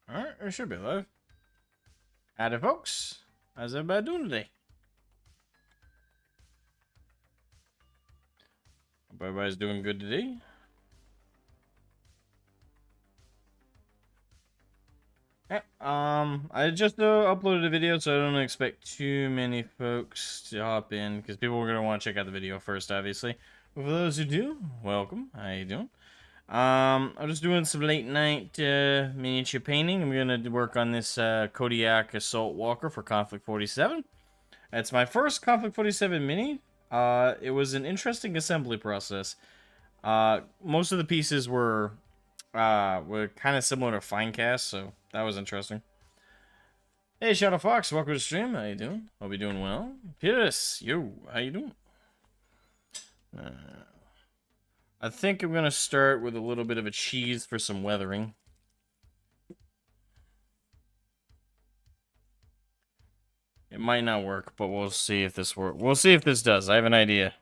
Alright, it should be live. Howdy, folks. How's everybody doing today? Hope everybody's doing good today. Yeah, I just uploaded a video, so I don't expect too many folks to hop in, because people are going to want to check out the video first, obviously. But for those who do, welcome. How you doing? I'm just doing some late night miniature painting. I'm gonna work on this Kodiak Assault Walker for Konflict 47. It's my first Konflict 47 mini. It was an interesting assembly process. Most of the pieces were kind of similar to Finecast, so that was interesting. Hey, Shadow Fox, welcome to the stream. How you doing? Hope you're doing well. Pierce, yo, how you doing? I think I'm going to start with a little bit of a cheese for some weathering. It might not work, but we'll see if this works. We'll see if this does. I have an idea.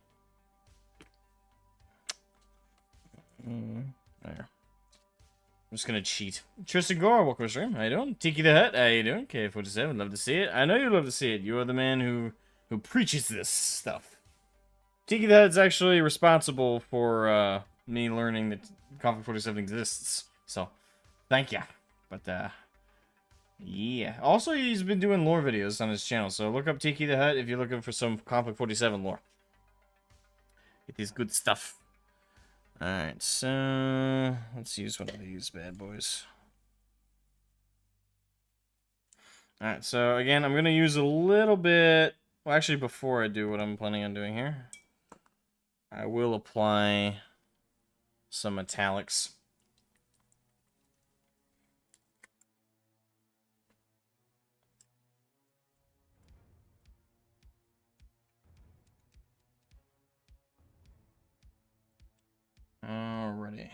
There. I'm just going to cheat. Tristan Gore, welcome to the stream. How you doing? Tiki the Hut, how you doing? K47, love to see it. I know you love to see it. You are the man who preaches this stuff. Tiki the Hut's actually responsible for me learning that Conflict 47 exists. So, thank ya. But, yeah. Also, he's been doing lore videos on his channel. So, look up Tiki the Hut if you're looking for some Conflict 47 lore. It is good stuff. Alright, so let's use one of these bad boys. Alright, so again, I'm going to use a little bit... Well, actually, before I do what I'm planning on doing here, I will apply some metallics. Alrighty.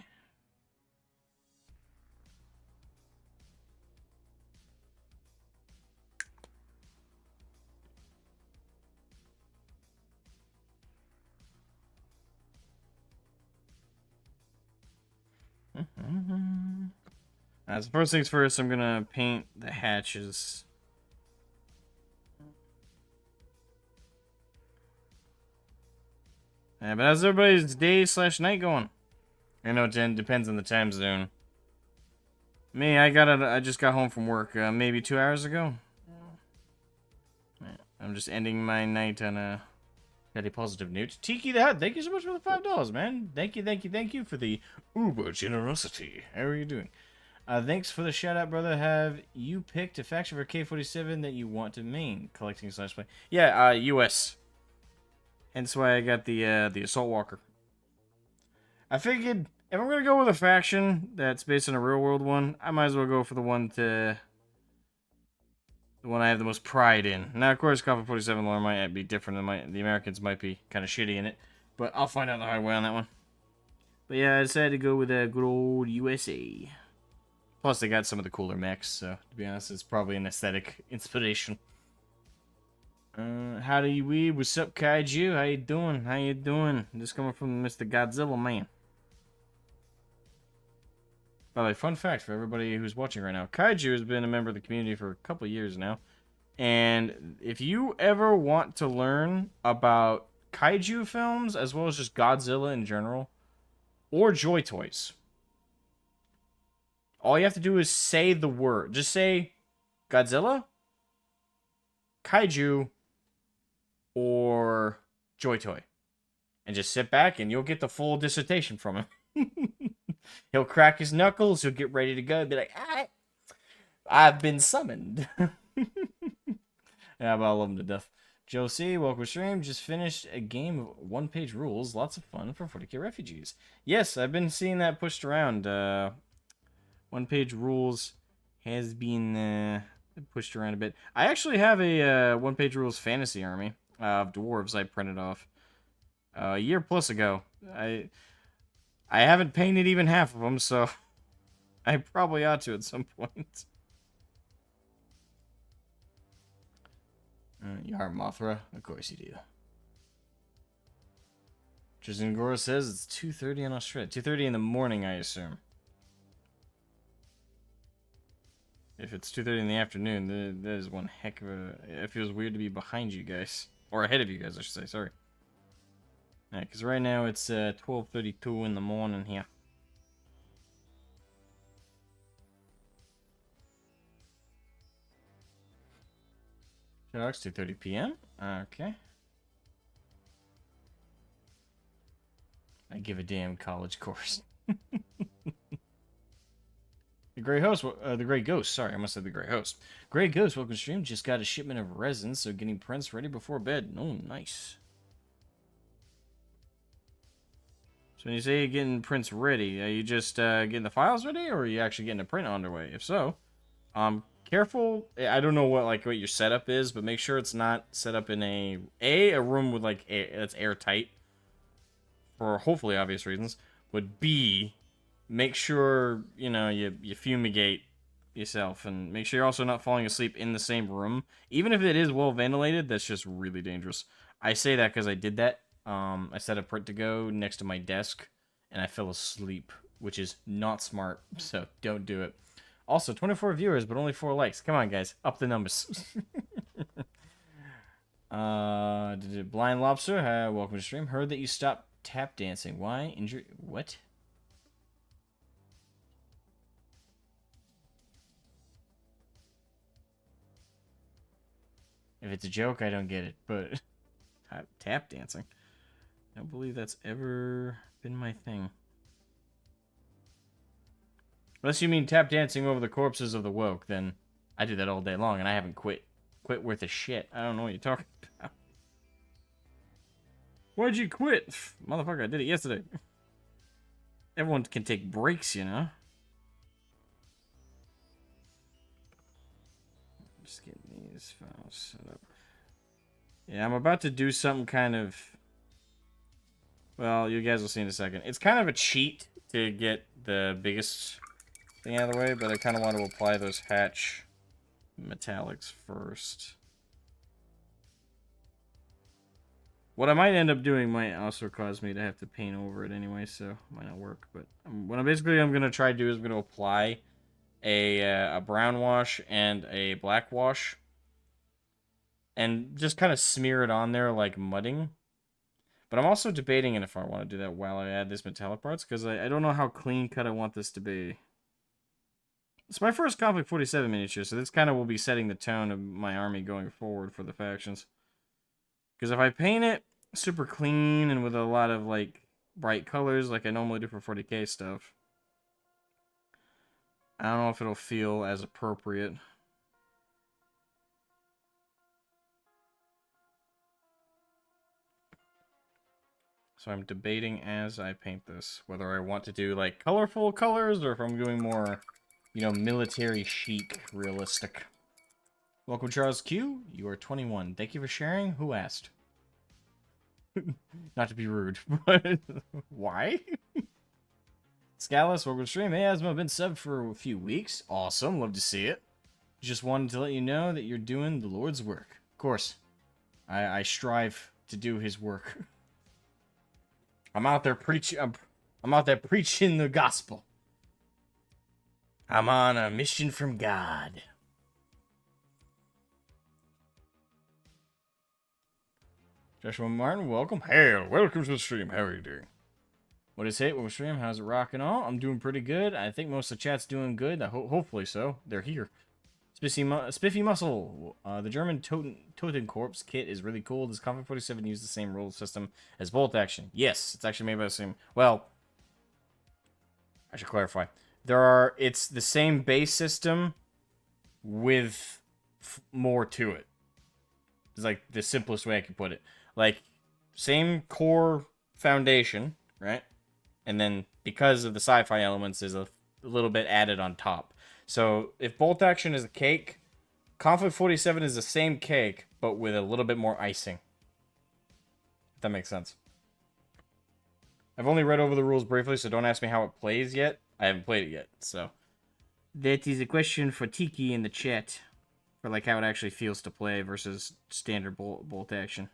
So first things first, I'm gonna paint the hatches. Yeah, but how's everybody's day/night going? I know it depends on the time zone. Me, I just got home from work maybe 2 hours ago. Yeah, I'm just ending my night on a very positive note. Tiki the Hut, thank you so much for the $5, man. Thank you for the uber generosity. How are you doing? Thanks for the shout out, brother. Have you picked a faction for K47 that you want to main? Collecting/play. Yeah, US. Hence why I got the Assault Walker. I figured if I'm gonna go with a faction that's based on a real world one, I might as well go for the one I have the most pride in. Now, of course, Conflict 47 lore might be different. The Americans might be kind of shitty in it, but I'll find out the hard way on that one. But yeah, I decided to go with a good old USA. Plus, they got some of the cooler mechs, so to be honest, it's probably an aesthetic inspiration. Howdy, we? What's up, Kaiju? How you doing? How you doing? Just coming from Mr. Godzilla, man. By the way, fun fact for everybody who's watching right now, Kaiju has been a member of the community for a couple of years now. And if you ever want to learn about Kaiju films, as well as just Godzilla in general, or Joy Toys, all you have to do is say the word. Just say Godzilla, Kaiju, or Joy Toy. And just sit back and you'll get the full dissertation from him. He'll crack his knuckles, he'll get ready to go and be like, I've been summoned. Yeah, but I love him to death. Josie, welcome to stream. Just finished a game of one-page rules. Lots of fun for 40k refugees. Yes, I've been seeing that pushed around. One-page rules has been pushed around a bit. I actually have a one-page rules fantasy army of dwarves I printed off a year plus ago. I haven't painted even half of them, so I probably ought to at some point. You are Mothra? Of course you do. Tristan Gora says it's 2:30 in Australia. 2:30 in the morning, I assume. If it's 2:30 in the afternoon, that is one heck of a... It feels weird to be behind you guys. Or ahead of you guys, I should say. Sorry. Yeah, because right now it's 12:32 in the morning here. Sharks, 2:30 p.m. Okay. I give a damn college course. The Grey Host, the Grey Ghost, sorry, I must say the Grey Host. Grey Ghost, welcome to stream. Just got a shipment of resin, so getting prints ready before bed. Oh, nice. So when you say you're getting prints ready, are you just getting the files ready, or are you actually getting a print underway? If so, careful. I don't know what your setup is, but make sure it's not set up in a room with like that's airtight, for hopefully obvious reasons. But B, make sure you fumigate yourself, and make sure you're also not falling asleep in the same room. Even if it is well ventilated, that's just really dangerous. I say that because I did that. I set a print to go next to my desk, and I fell asleep, which is not smart, so don't do it. Also, 24 viewers, but only 4 likes. Come on, guys. Up the numbers. Blind Lobster, welcome to stream. Heard that you stopped tap dancing. Why? Injury? What? If it's a joke, I don't get it, but tap dancing. I don't believe that's ever been my thing. Unless you mean tap dancing over the corpses of the woke, then I do that all day long, and I haven't quit worth a shit. I don't know what you're talking about. Why'd you quit? Motherfucker, I did it yesterday. Everyone can take breaks, you know? Just getting these files set up. Yeah, I'm about to do something kind of... Well, you guys will see in a second. It's kind of a cheat to get the biggest thing out of the way, but I kind of want to apply those hatch metallics first. What I might end up doing might also cause me to have to paint over it anyway, so it might not work. But what I'm going to try to do is I'm going to apply a brown wash and a black wash, and just kind of smear it on there like mudding. But I'm also debating if I want to do that while I add this metallic parts, because I don't know how clean cut I want this to be. It's my first Konflict 47 miniature, so this kind of will be setting the tone of my army going forward for the factions. Because if I paint it super clean and with a lot of like bright colors like I normally do for 40k stuff, I don't know if it'll feel as appropriate. So I'm debating as I paint this whether I want to do like colorful colors or if I'm doing more, military chic, realistic. Welcome, Charles Q. You are 21. Thank you for sharing. Who asked? Not to be rude, but why? Scalus, welcome to stream. Hey, Asmo, been subbed for a few weeks. Awesome, love to see it. Just wanted to let you know that you're doing the Lord's work. Of course, I strive to do His work. I'm out there preaching. I'm out there preaching the gospel. I'm on a mission from God. Joshua Martin, welcome. Hey, welcome to the stream. How are you doing? What is it? Welcome to the stream. How's it rocking all? I'm doing pretty good. I think most of the chat's doing good. Hopefully so. They're here. Spiffy Muscle. The German Totenkorps kit is really cool. Does Konflict 47 use the same rule system as Bolt Action? Yes, it's actually made by the same... Well, I should clarify. It's the same base system with more to it. It's like the simplest way I can put it. Like, same core foundation, right? And then, because of the sci-fi elements, there's a little bit added on top. So, if Bolt Action is a cake, Konflict 47 is the same cake, but with a little bit more icing. If that makes sense. I've only read over the rules briefly, so don't ask me how it plays yet. I haven't played it yet, so... That is a question for Tiki in the chat. For, like, how it actually feels to play versus standard bolt action.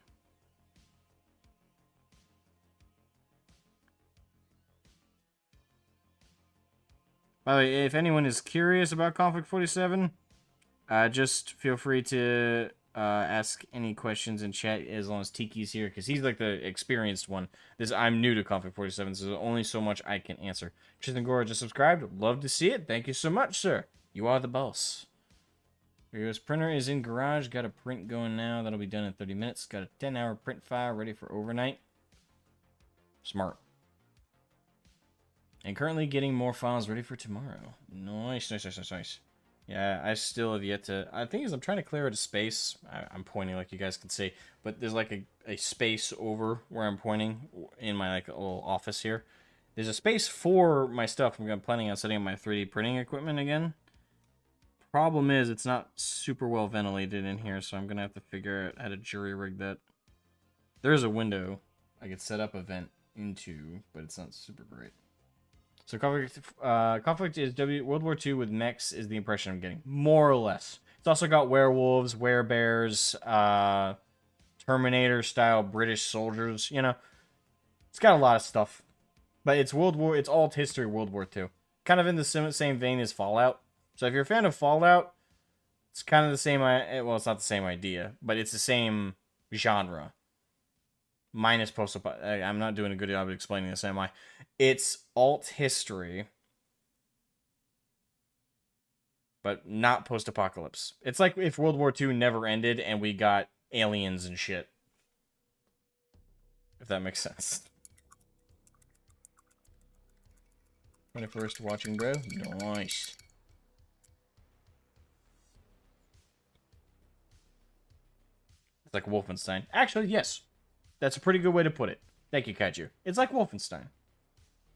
By the way, if anyone is curious about Conflict 47, just feel free to ask any questions in chat as long as Tiki's here, because he's like the experienced one. I'm new to Conflict 47, so there's only so much I can answer. Tristan Gora just subscribed. Love to see it. Thank you so much, sir. You are the boss. Your US printer is in garage. Got a print going now. That'll be done in 30 minutes. Got a 10-hour print file ready for overnight. Smart. And currently getting more files ready for tomorrow. Nice, nice, nice, nice, nice. Yeah, I still have yet to... I think I'm trying to clear out a space. I'm pointing like you guys can see. But there's like a space over where I'm pointing in my like little office here. There's a space for my stuff. I'm planning on setting up my 3D printing equipment again. Problem is, it's not super well ventilated in here, so I'm going to have to figure out how to jury rig that. There's a window I could set up a vent into, but it's not super great. So Conflict is World War II with mechs is the impression I'm getting, more or less. It's also got werewolves, werebears, Terminator-style British soldiers, you know. It's got a lot of stuff. But it's it's alt history World War II. Kind of in the same vein as Fallout. So if you're a fan of Fallout, it's kind of the same, well, it's not the same idea, but it's the same genre. Minus post-apocalypse. I'm not doing a good job of explaining this, am I? It's alt history, but not post-apocalypse. It's like if World War II never ended and we got aliens and shit. If that makes sense. 21st watching, bro. Nice. It's like Wolfenstein. Actually, yes. That's a pretty good way to put it. Thank you, Kaiju. It's like Wolfenstein.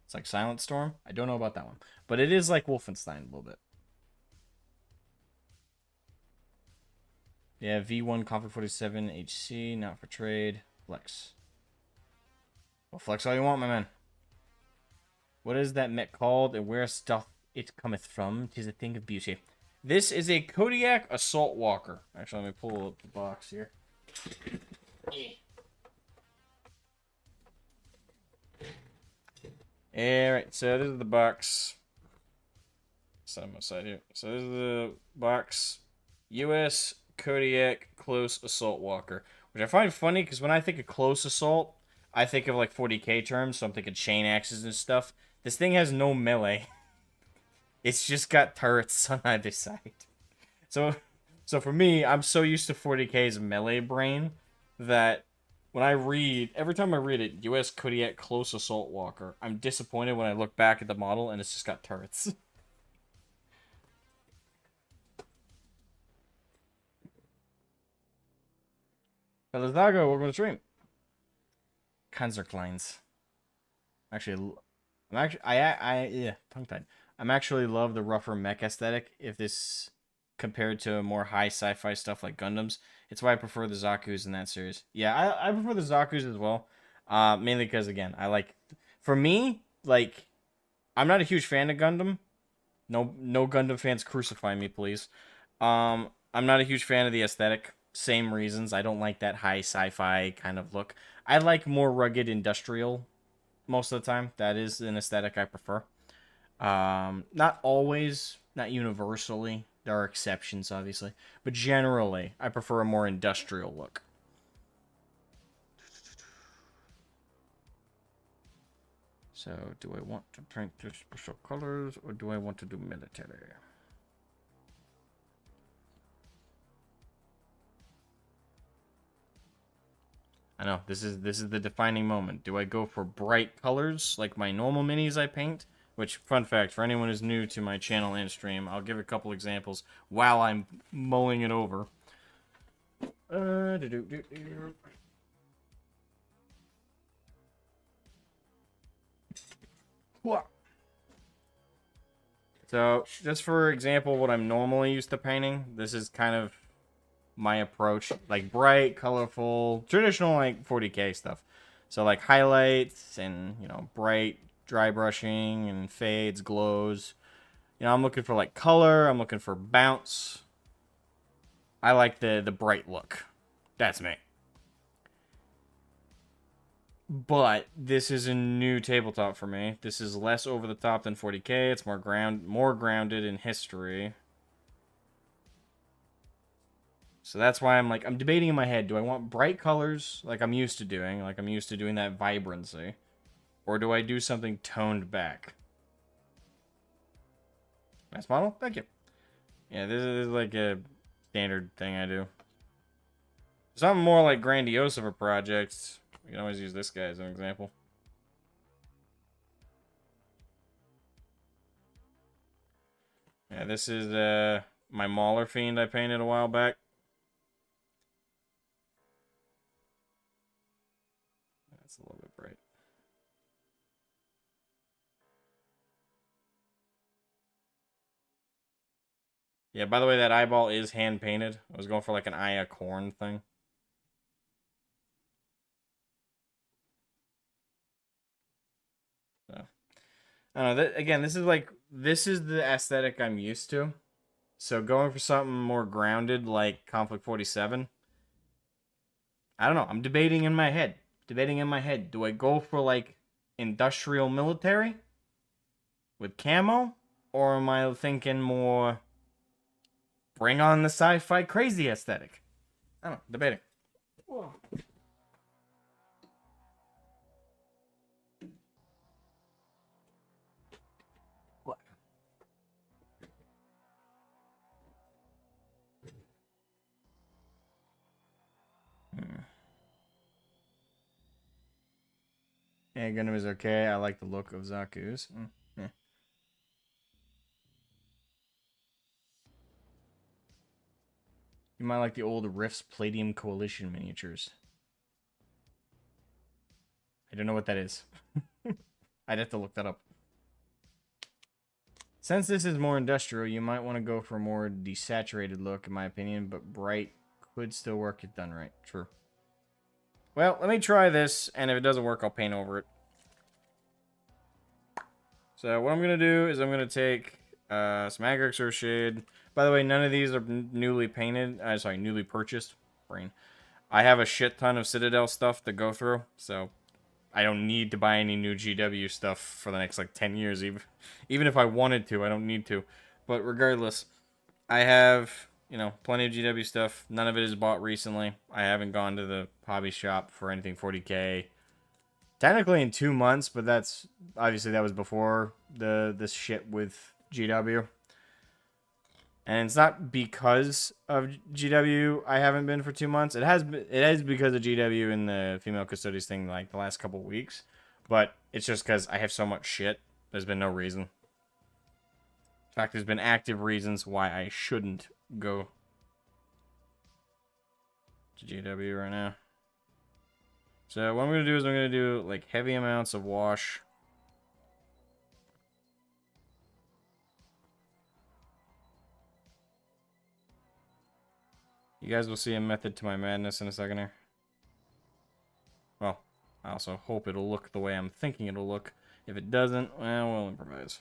It's like Silent Storm. I don't know about that one. But it is like Wolfenstein a little bit. Yeah, V1 Conflict 47 HC, not for trade. Flex. Well, flex all you want, my man. What is that mech called, and where stuff it cometh from? 'Tis a thing of beauty. This is a Kodiak Assault Walker. Actually, let me pull up the box here. Alright, so this is the box. Set them aside here. So this is the box. US Kodiak Close Assault Walker. Which I find funny, because when I think of close assault, I think of like 40k terms, so I'm thinking chain axes and stuff. This thing has no melee. It's just got turrets on either side. So for me, I'm so used to 40k's melee brain that when I read, every time I read it, US Kodiak Close Assault Walker, I'm disappointed when I look back at the model and it's just got turrets. Belezago, welcome to the stream. Kanzerkleins. Tongue-tied. I'm actually love the rougher mech aesthetic. If this compared to more high sci-fi stuff like Gundams, it's why I prefer the Zaku's in that series. Yeah, I prefer the Zaku's as well. Mainly because again, for me, like, I'm not a huge fan of Gundam. No Gundam fans crucify me, please. I'm not a huge fan of the aesthetic. Same reasons. I don't like that high sci-fi kind of look. I like more rugged industrial most of the time. That is an aesthetic I prefer. Not always, not universally. There are exceptions, obviously. But generally, I prefer a more industrial look. So, do I want to print the special colors, or do I want to do military? I know, this is the defining moment. Do I go for bright colors, like my normal minis I paint? Which, fun fact, for anyone who's new to my channel and stream, I'll give a couple examples while I'm mulling it over. So, just for example, what I'm normally used to painting, this is kind of my approach. Like, bright, colorful, traditional, like, 40k stuff. So, like, highlights and, you know, bright, dry brushing and fades, glows. You know, I'm looking for, like, color. I'm looking for bounce. I like the bright look. That's me. But this is a new tabletop for me. This is less over the top than 40K. It's more grounded in history. So that's why I'm debating in my head, do I want bright colors like I'm used to doing, that vibrancy, or do I do something toned back? Nice model, thank you. Yeah, this is like a standard thing I do. Something more like grandiose of a project. We can always use this guy as an example. Yeah, this is my Mauler Fiend I painted a while back. That's a little bit bright. Yeah, by the way, that eyeball is hand painted. I was going for like an eye of corn thing. So, I don't know. Again, this is the aesthetic I'm used to. So going for something more grounded like Conflict 47, I don't know. I'm debating in my head. Do I go for like industrial military with camo, or am I thinking more bring on the sci-fi crazy aesthetic? I don't know. Debating. Whoa. What? Yeah, Gundam is okay. I like the look of Zaku's. Yeah. You might like the old Rifts Palladium Coalition miniatures. I don't know what that is. I'd have to look that up. Since this is more industrial, you might want to go for a more desaturated look, in my opinion, but bright could still work if done right. True. Well, let me try this, and if it doesn't work, I'll paint over it. So what I'm going to do is I'm going to take some Agric or Shade. By the way, none of these are newly painted. Sorry, newly purchased. Brain. I have a shit ton of Citadel stuff to go through, so I don't need to buy any new GW stuff for the next, like, 10 years. Even if I wanted to, I don't need to. But regardless, I have, plenty of GW stuff. None of it is bought recently. I haven't gone to the hobby shop for anything 40K. Technically in 2 months, but that's obviously that was before this shit with GW. And it's not because of GW I haven't been for 2 months. It is because of GW and the female custodies thing like the last couple weeks. But it's just because I have so much shit. There's been no reason. In fact, there's been active reasons why I shouldn't go to GW right now. So what I'm going to do is I'm going to do like heavy amounts of wash. You guys will see a method to my madness in a second here. Well, I also hope it'll look the way I'm thinking it'll look. If it doesn't, well, we'll improvise.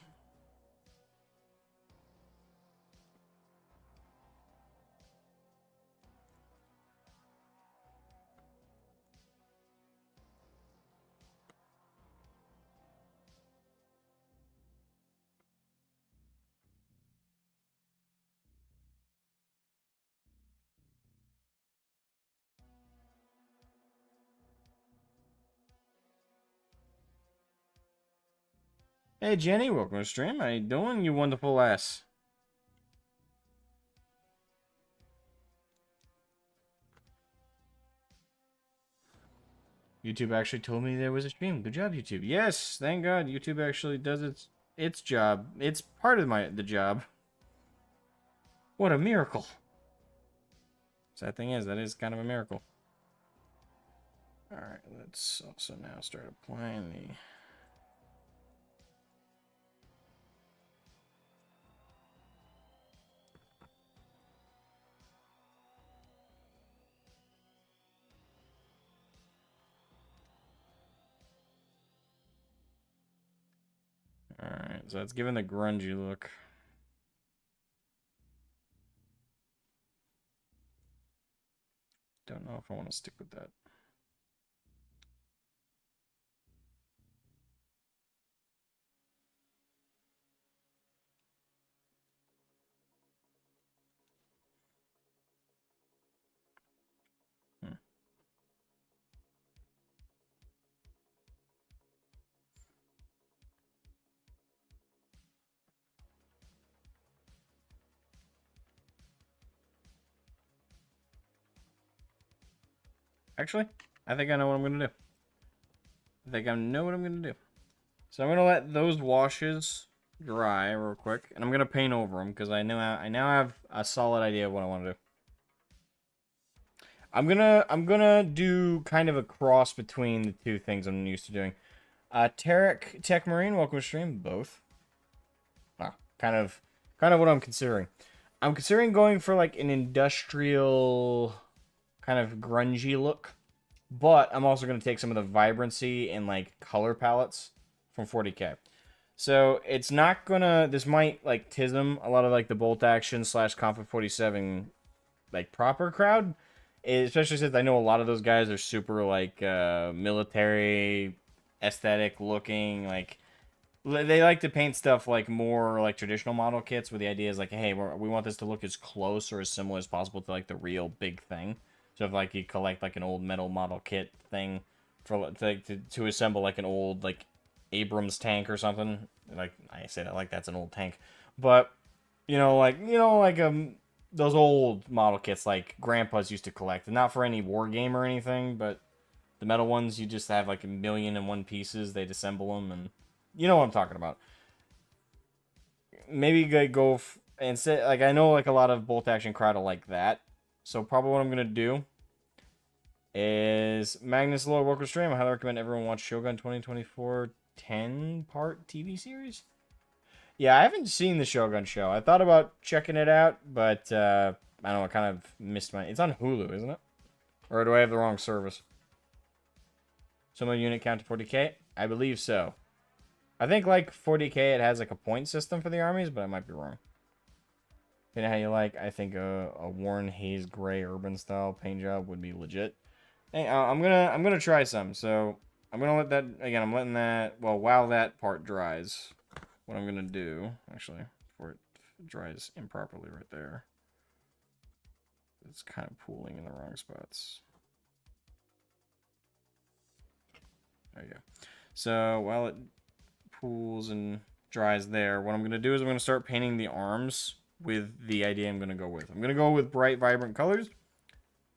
Hey Jenny, welcome to stream. How you doing, you wonderful ass? YouTube actually told me there was a stream. Good job, YouTube. Yes, thank God YouTube actually does its job. It's part of the job. What a miracle. Sad thing is, that is kind of a miracle. Alright, let's also now start applying the... Alright, so it's giving the grungy look. Don't know if I want to stick with that. Actually, I think I know what I'm going to do. I think I know what I'm going to do. So I'm going to let those washes dry real quick. And I'm going to paint over them because I now have a solid idea of what I want to do. I'm gonna do kind of a cross between the two things I'm used to doing. Tarek, Tech Marine, welcome to stream. Both. Kind of what I'm considering. I'm considering going for like an industrial, kind of grungy look, but I'm also gonna take some of the vibrancy and like color palettes from 40K. So it's not gonna. This might like tism a lot of like the bolt action / Conflict 47 like proper crowd. Especially since I know a lot of those guys are super, like, military, aesthetic looking, like, they like to paint stuff, like, more, like, traditional model kits, where the idea is, like, hey, we want this to look as close or as similar as possible to, like, the real big thing. So if, like, you collect, like, an old metal model kit thing for, to assemble, like, an old, like, Abrams tank or something, like, I say that like that's an old tank, but, like, those old model kits like grandpas used to collect. And not for any war game or anything, but the metal ones, you just have like 1,000,001 pieces. They'd assemble them, and you know what I'm talking about. Maybe go and say, like, I know like a lot of bolt action crowd will like that. So probably what I'm going to do is Magnus Lord Worker Stream. I highly recommend everyone watch Shogun 2024 10-part TV series. Yeah, I haven't seen the Shogun show. I thought about checking it out, but I don't know, I kind of missed my... It's on Hulu, isn't it? Or do I have the wrong service? So my unit count to 40k? I believe so. I think, like, 40k, it has, like, a point system for the armies, but I might be wrong. You know how you like? I think a Warren Hayes Gray urban style paint job would be legit. Hey, I'm gonna try some. So I'm gonna let that again. I'm letting that while that part dries. What I'm gonna do, actually, before it dries improperly right there, it's kind of pooling in the wrong spots. There you go. So while it pools and dries there, what I'm gonna do is I'm gonna start painting the arms with the idea I'm gonna go with. I'm gonna go with bright, vibrant colors,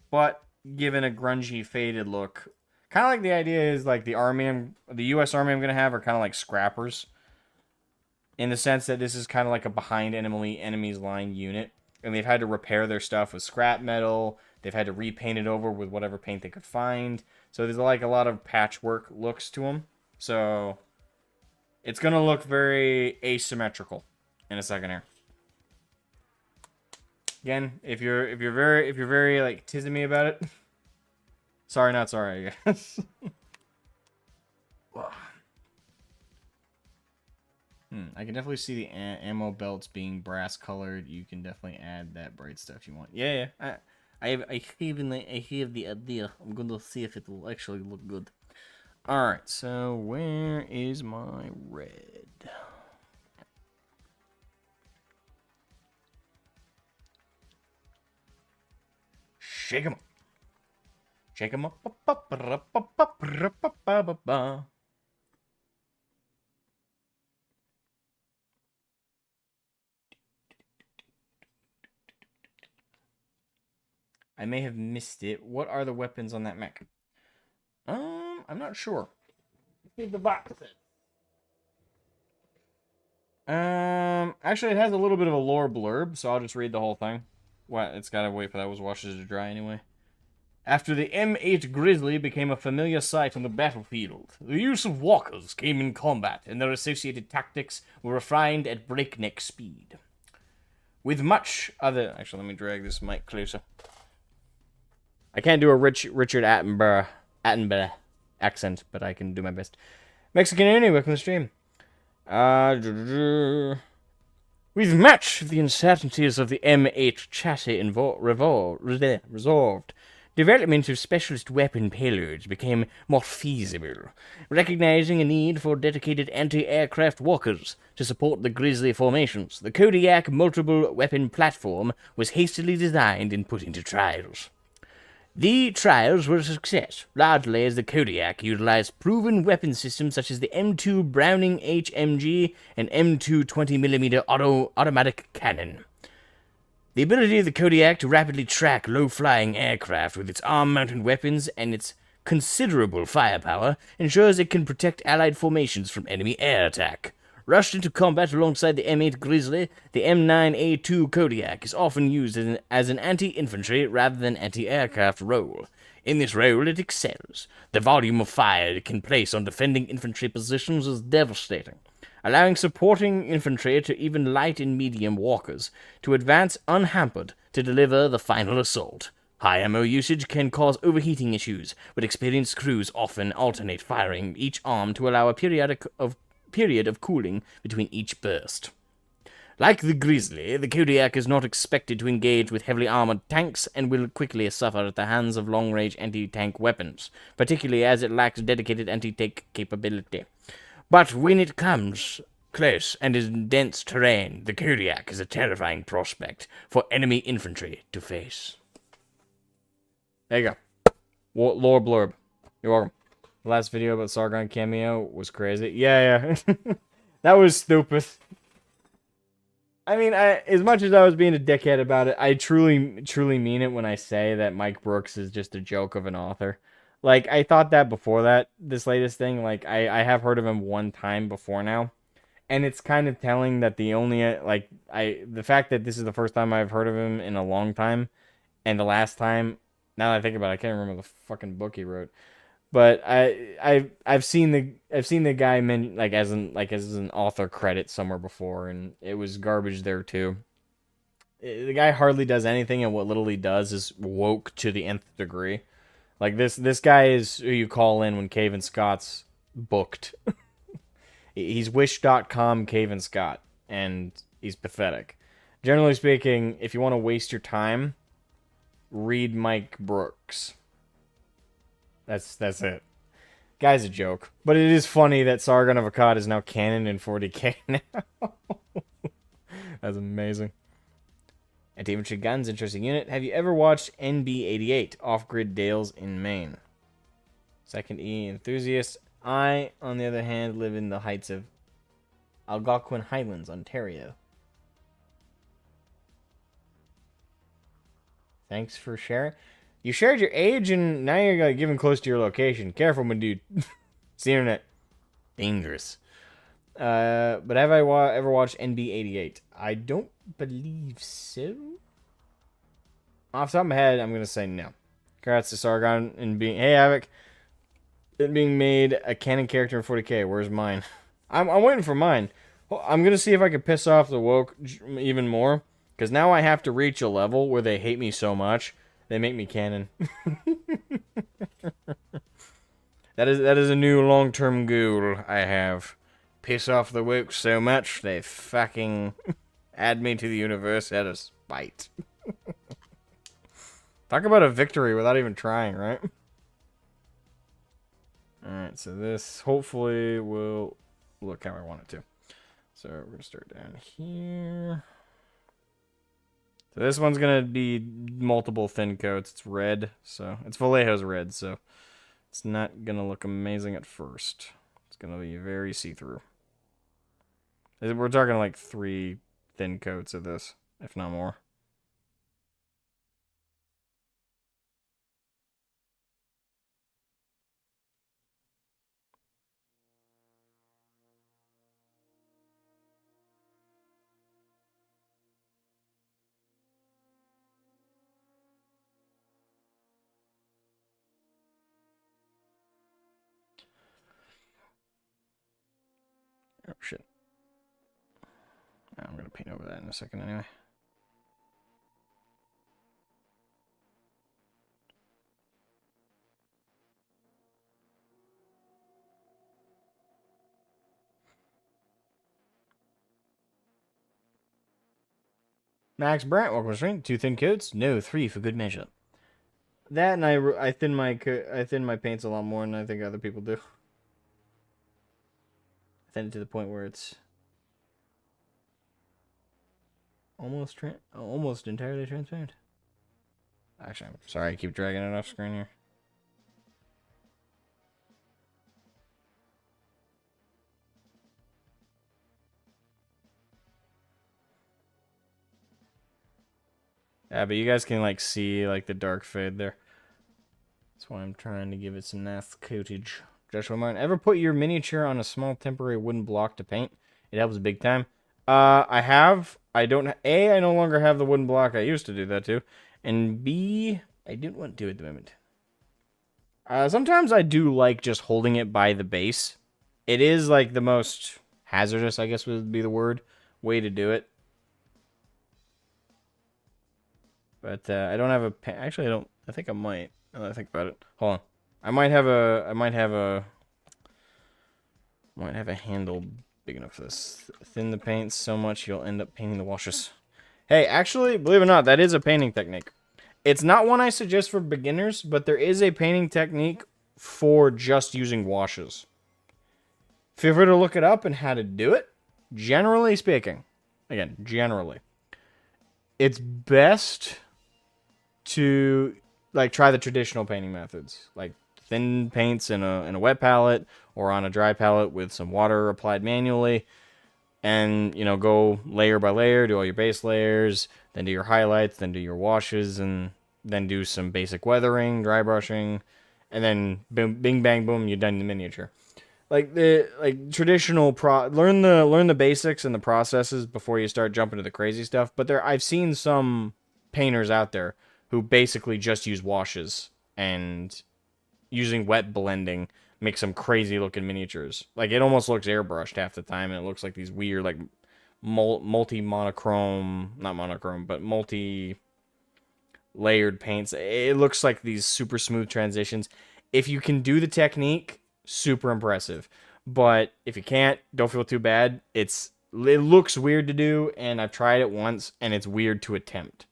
but given a grungy, faded look. Kind of like the idea is like the U.S. Army I'm gonna have are kind of like scrappers. In the sense that this is kind of like a behind enemy's line unit. And they've had to repair their stuff with scrap metal. They've had to repaint it over with whatever paint they could find. So there's like a lot of patchwork looks to them. So it's going to look very asymmetrical in a second here. Again, if you're very like tismy about it. Sorry, not sorry, I guess. I can definitely see the ammo belts being brass colored. You can definitely add that bright stuff you want. Yeah. I have the idea. I'm going to see if it will actually look good. All right. So where is my red? Shake 'em up. Shake 'em up. I may have missed it. What are the weapons on that mech? I'm not sure. Let's see the box. Actually, it has a little bit of a lore blurb, so I'll just read the whole thing. What? It's gotta wait for those washes to dry anyway. After the M8 Grizzly became a familiar sight on the battlefield, the use of walkers came in combat, and their associated tactics were refined at breakneck speed. With much other... Actually, let me drag this mic closer. I can't do a Richard Attenborough accent, but I can do my best. Mexican Annie, welcome to the stream. With much of the uncertainties of the M8 chassis resolved, development of specialist weapon payloads became more feasible, recognizing a need for dedicated anti-aircraft walkers to support the Grizzly formations. The Kodiak multiple weapon platform was hastily designed and put into trials. The trials were a success, largely as the Kodiak utilized proven weapon systems such as the M2 Browning HMG and M2 20mm automatic cannon. The ability of the Kodiak to rapidly track low-flying aircraft with its arm-mounted weapons and its considerable firepower ensures it can protect Allied formations from enemy air attack. Rushed into combat alongside the M8 Grizzly, the M9A2 Kodiak is often used as an anti-infantry rather than anti-aircraft role. In this role, it excels. The volume of fire it can place on defending infantry positions is devastating, allowing supporting infantry to even light and medium walkers to advance unhampered to deliver the final assault. High ammo usage can cause overheating issues, but experienced crews often alternate firing each arm to allow a period of cooling between each burst. Like the Grizzly, the Kodiak is not expected to engage with heavily armored tanks and will quickly suffer at the hands of long-range anti-tank weapons, particularly as it lacks dedicated anti-tank capability. But when it comes close and is in dense terrain, the Kodiak is a terrifying prospect for enemy infantry to face. There you go. Lore blurb. You're welcome. The last video about Sargon cameo was crazy. Yeah. That was stupid. I mean, as much as I was being a dickhead about it, I truly mean it when I say that Mike Brooks is just a joke of an author. Like, I thought that before this latest thing. Like, I have heard of him one time before now. And it's kind of telling that the fact that this is the first time I've heard of him in a long time, and the last time, now that I think about it, I can't remember the fucking book he wrote. But I've seen the guy as an author credit somewhere before, and it was garbage there too. The guy hardly does anything, and what little he does is woke to the nth degree. Like this guy is who you call in when Cave and Scott's booked. He's wish.com Cave and Scott, and he's pathetic. Generally speaking, if you want to waste your time, read Mike Brooks. That's it. Guy's a joke. But it is funny that Sargon of Akkad is now canon in 40k now. That's amazing. Anti-infantry guns, interesting unit. Have you ever watched NB88, Off-Grid Dales in Maine? Second E enthusiast. I, on the other hand, live in the heights of Algonquin Highlands, Ontario. Thanks for sharing. You shared your age, and now you're giving close to your location. Careful, my dude. It's the internet. Dangerous. But have I ever watched NB88? I don't believe so. Off the top of my head, I'm going to say no. Congrats to Sargon and being... Hey, Havoc. It being made a canon character in 40k. Where's mine? I'm waiting for mine. I'm going to see if I can piss off the woke even more. Because now I have to reach a level where they hate me so much, they make me canon. That is a new long-term goal I have. Piss off the woke so much, they fucking add me to the universe out of spite. Talk about a victory without even trying, right? Alright, so this hopefully will look how I want it to. So we're going to start down here. So this one's going to be multiple thin coats. It's red, so it's Vallejo's red, so it's not going to look amazing at first. It's going to be very see-through. We're talking like 3 thin coats of this, if not more. Oh, shit. I'm going to paint over that in a second anyway. Max Brandt, welcome to the stream. 2 thin coats? No, 3 for good measure. That and I thin my paints a lot more than I think other people do. I thin it to the point where it's almost entirely transparent. Actually, I'm sorry, I keep dragging it off screen here. Yeah, but you guys can like see like the dark fade there. That's why I'm trying to give it some nice coatage. Joshua Martin, ever put your miniature on a small temporary wooden block to paint? It helps big time. I have. I don't. A, I no longer have the wooden block. I used to do that too. And B, I don't want to at the moment. Sometimes I do like just holding it by the base. It is like the most hazardous, I guess would be the word, way to do it. But I don't have a. Actually, I don't. I think I might. Now that I think about it. Hold on. I might have a. Might have a handle big enough for this. Thin the paint so much you'll end up painting the washes. Hey, actually, believe it or not, that is a painting technique. It's not one I suggest for beginners, but there is a painting technique for just using washes. Feel free to look it up and how to do it. Generally speaking, again, generally, it's best to like try the traditional painting methods, like thin paints in a wet palette or on a dry palette with some water applied manually, and go layer by layer, do all your base layers, then do your highlights, then do your washes, and then do some basic weathering, dry brushing, and then boom, bing bang boom, you're done the miniature. Like the traditional learn the basics and the processes before you start jumping to the crazy stuff. But I've seen some painters out there who basically just use washes and using wet blending make some crazy looking miniatures. Like it almost looks airbrushed half the time, and it looks like these weird like multi monochrome, not monochrome, but multi layered paints. It looks like these super smooth transitions. If you can do the technique, super impressive. But if you can't, don't feel too bad. It looks weird to do, and I've tried it once, and it's weird to attempt.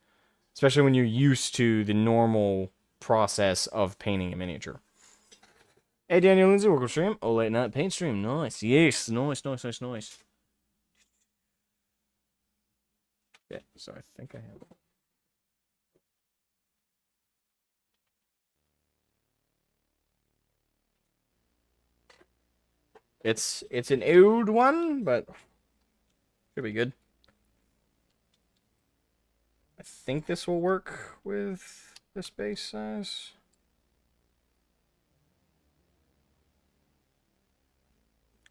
Especially when you're used to the normal process of painting a miniature. Hey, Daniel Lindsay, welcome stream. Oh, late night paint stream. Nice. Yes. Nice. Yeah, so I think I have it. It's an old one, but should be good. I think this will work with this base size.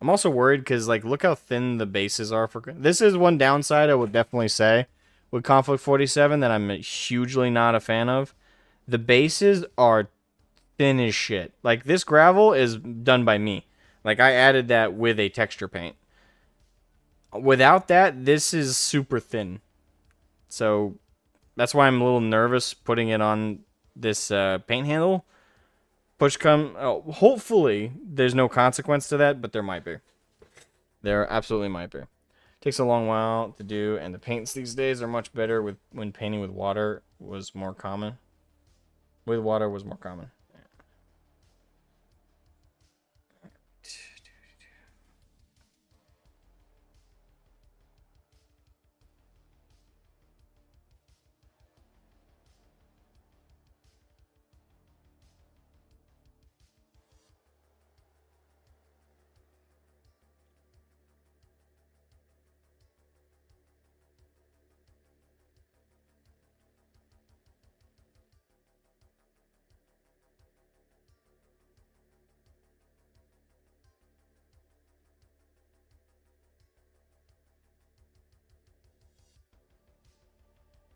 I'm also worried because, like, look how thin the bases are for... This is one downside I would definitely say with Konflict 47 that I'm hugely not a fan of. The bases are thin as shit. Like, this gravel is done by me. Like, I added that with a texture paint. Without that, this is super thin. So, that's why I'm a little nervous putting it on this paint handle. Hopefully, there's no consequence to that, but there might be. There absolutely might be. Takes a long while to do, and the paints these days are much better when painting with water was more common. With water was more common.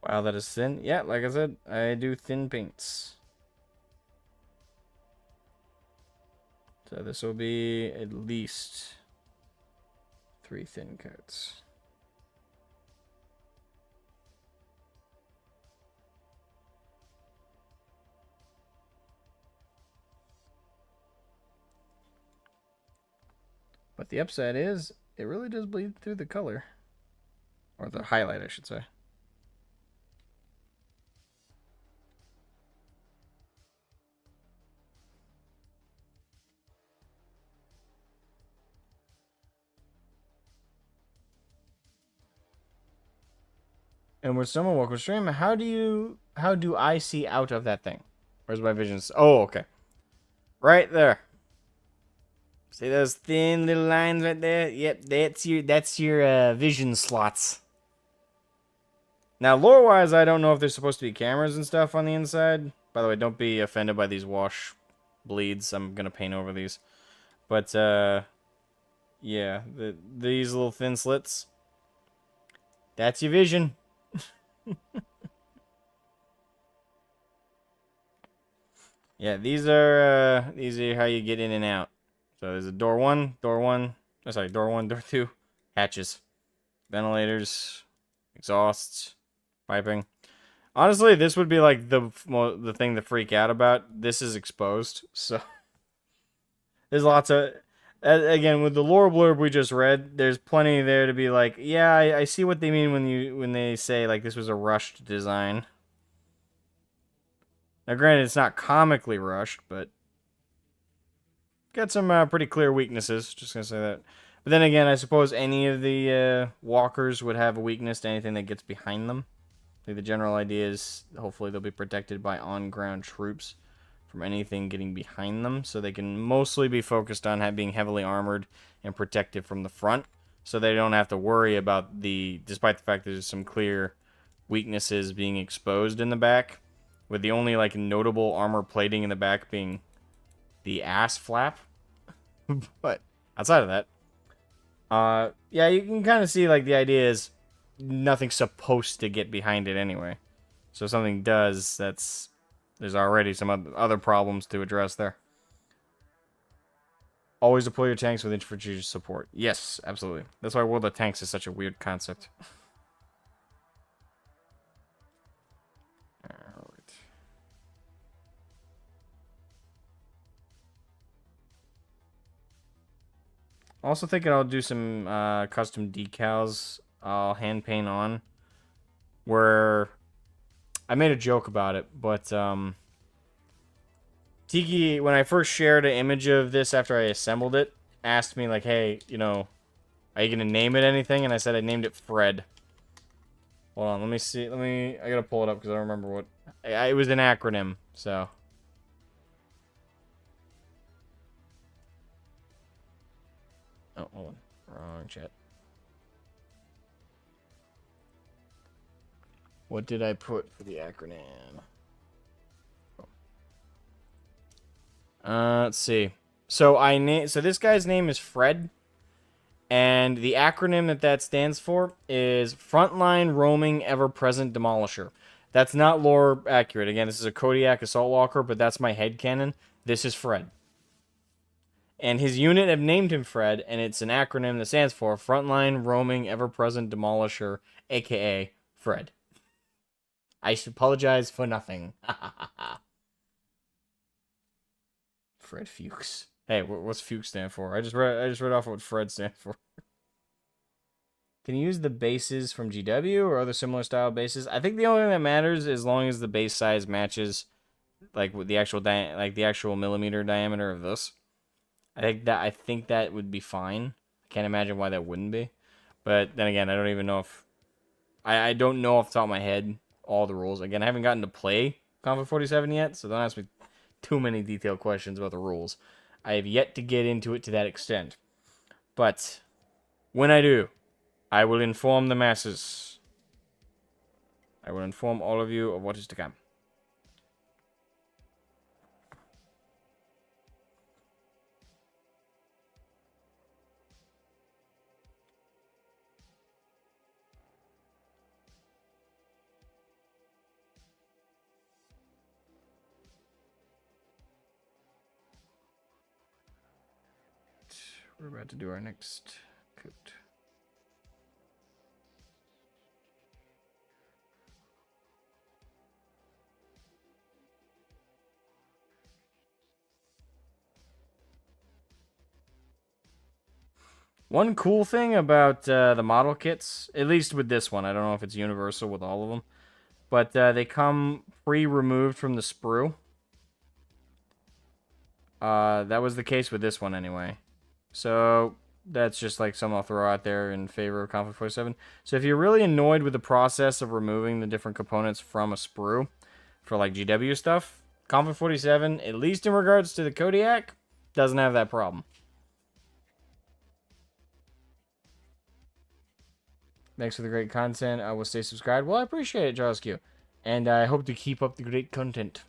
Wow, that is thin. Yeah, like I said, I do thin paints. So this will be at least 3 thin coats. But the upside is, it really does bleed through the color. Or the highlight, I should say. And with someone welcome stream, how do I see out of that thing? Where's my vision? Oh, okay. Right there. See those thin little lines right there? Yep, that's your vision slots. Now, lore-wise, I don't know if there's supposed to be cameras and stuff on the inside. By the way, don't be offended by these wash bleeds. I'm gonna paint over these. But, yeah, these little thin slits. That's your vision. Yeah, these are how you get in and out. So there's a door one, door one door two, hatches, ventilators, exhausts, piping. Honestly, this would be like the thing to freak out about. This is exposed, so there's lots of. Again, with the lore blurb we just read, there's plenty there to be like, yeah, I see what they mean when they say like this was a rushed design. Now, granted, it's not comically rushed, but got some pretty clear weaknesses. Just gonna say that. But then again, I suppose any of the walkers would have a weakness to anything that gets behind them. I think the general idea is hopefully they'll be protected by on-ground troops from anything getting behind them, so they can mostly be focused on being heavily armored and protected from the front, so they don't have to worry about despite the fact there's some clear weaknesses being exposed in the back, with the only like notable armor plating in the back being the ass flap. But outside of that, yeah, you can kind of see like the idea is nothing's supposed to get behind it anyway. So if something does, there's already some other problems to address there. Always deploy your tanks with infantry support. Yes, absolutely. That's why World of Tanks is such a weird concept. Alright. Also thinking I'll do some custom decals I'll hand paint on. Where I made a joke about it, but Tiki, when I first shared an image of this after I assembled it, asked me like, hey, you know, are you gonna name it anything? And I said I named it Fred. Hold on, let me see. I gotta pull it up because I don't remember what. It was an acronym, so. Oh, hold on. Wrong chat. What did I put for the acronym? Let's see. So so this guy's name is Fred, and the acronym that stands for is Frontline Roaming Ever-Present Demolisher. That's not lore accurate. Again, this is a Kodiak Assault Walker, but that's my headcanon. This is Fred. And his unit have named him Fred, and it's an acronym that stands for Frontline Roaming Ever-Present Demolisher, aka Fred. I should apologize for nothing. Fred Fuchs. Hey, what's Fuchs stand for? I just read off what Fred stands for. Can you use the bases from GW or other similar style bases? I think the only thing that matters is as long as the base size matches, like with the actual the actual millimeter diameter of this. I think that would be fine. I can't imagine why that wouldn't be. But then again, I don't even know if I don't know off the top of my head all the rules. Again, I haven't gotten to play Conflict 47 yet, so don't ask me too many detailed questions about the rules. I have yet to get into it to that extent. But when I do, I will inform the masses. I will inform all of you of what is to come. We're about to do our next coat. One cool thing about the model kits, at least with this one, I don't know if it's universal with all of them, but they come pre-removed from the sprue. That was the case with this one anyway. So that's just like something I'll throw out there in favor of Conflict 47. So if you're really annoyed with the process of removing the different components from a sprue for like GW stuff, Conflict 47, at least in regards to the Kodiak, doesn't have that problem. Thanks for the great content. I will stay subscribed. Well, I appreciate it, Charles Q. And I hope to keep up the great content.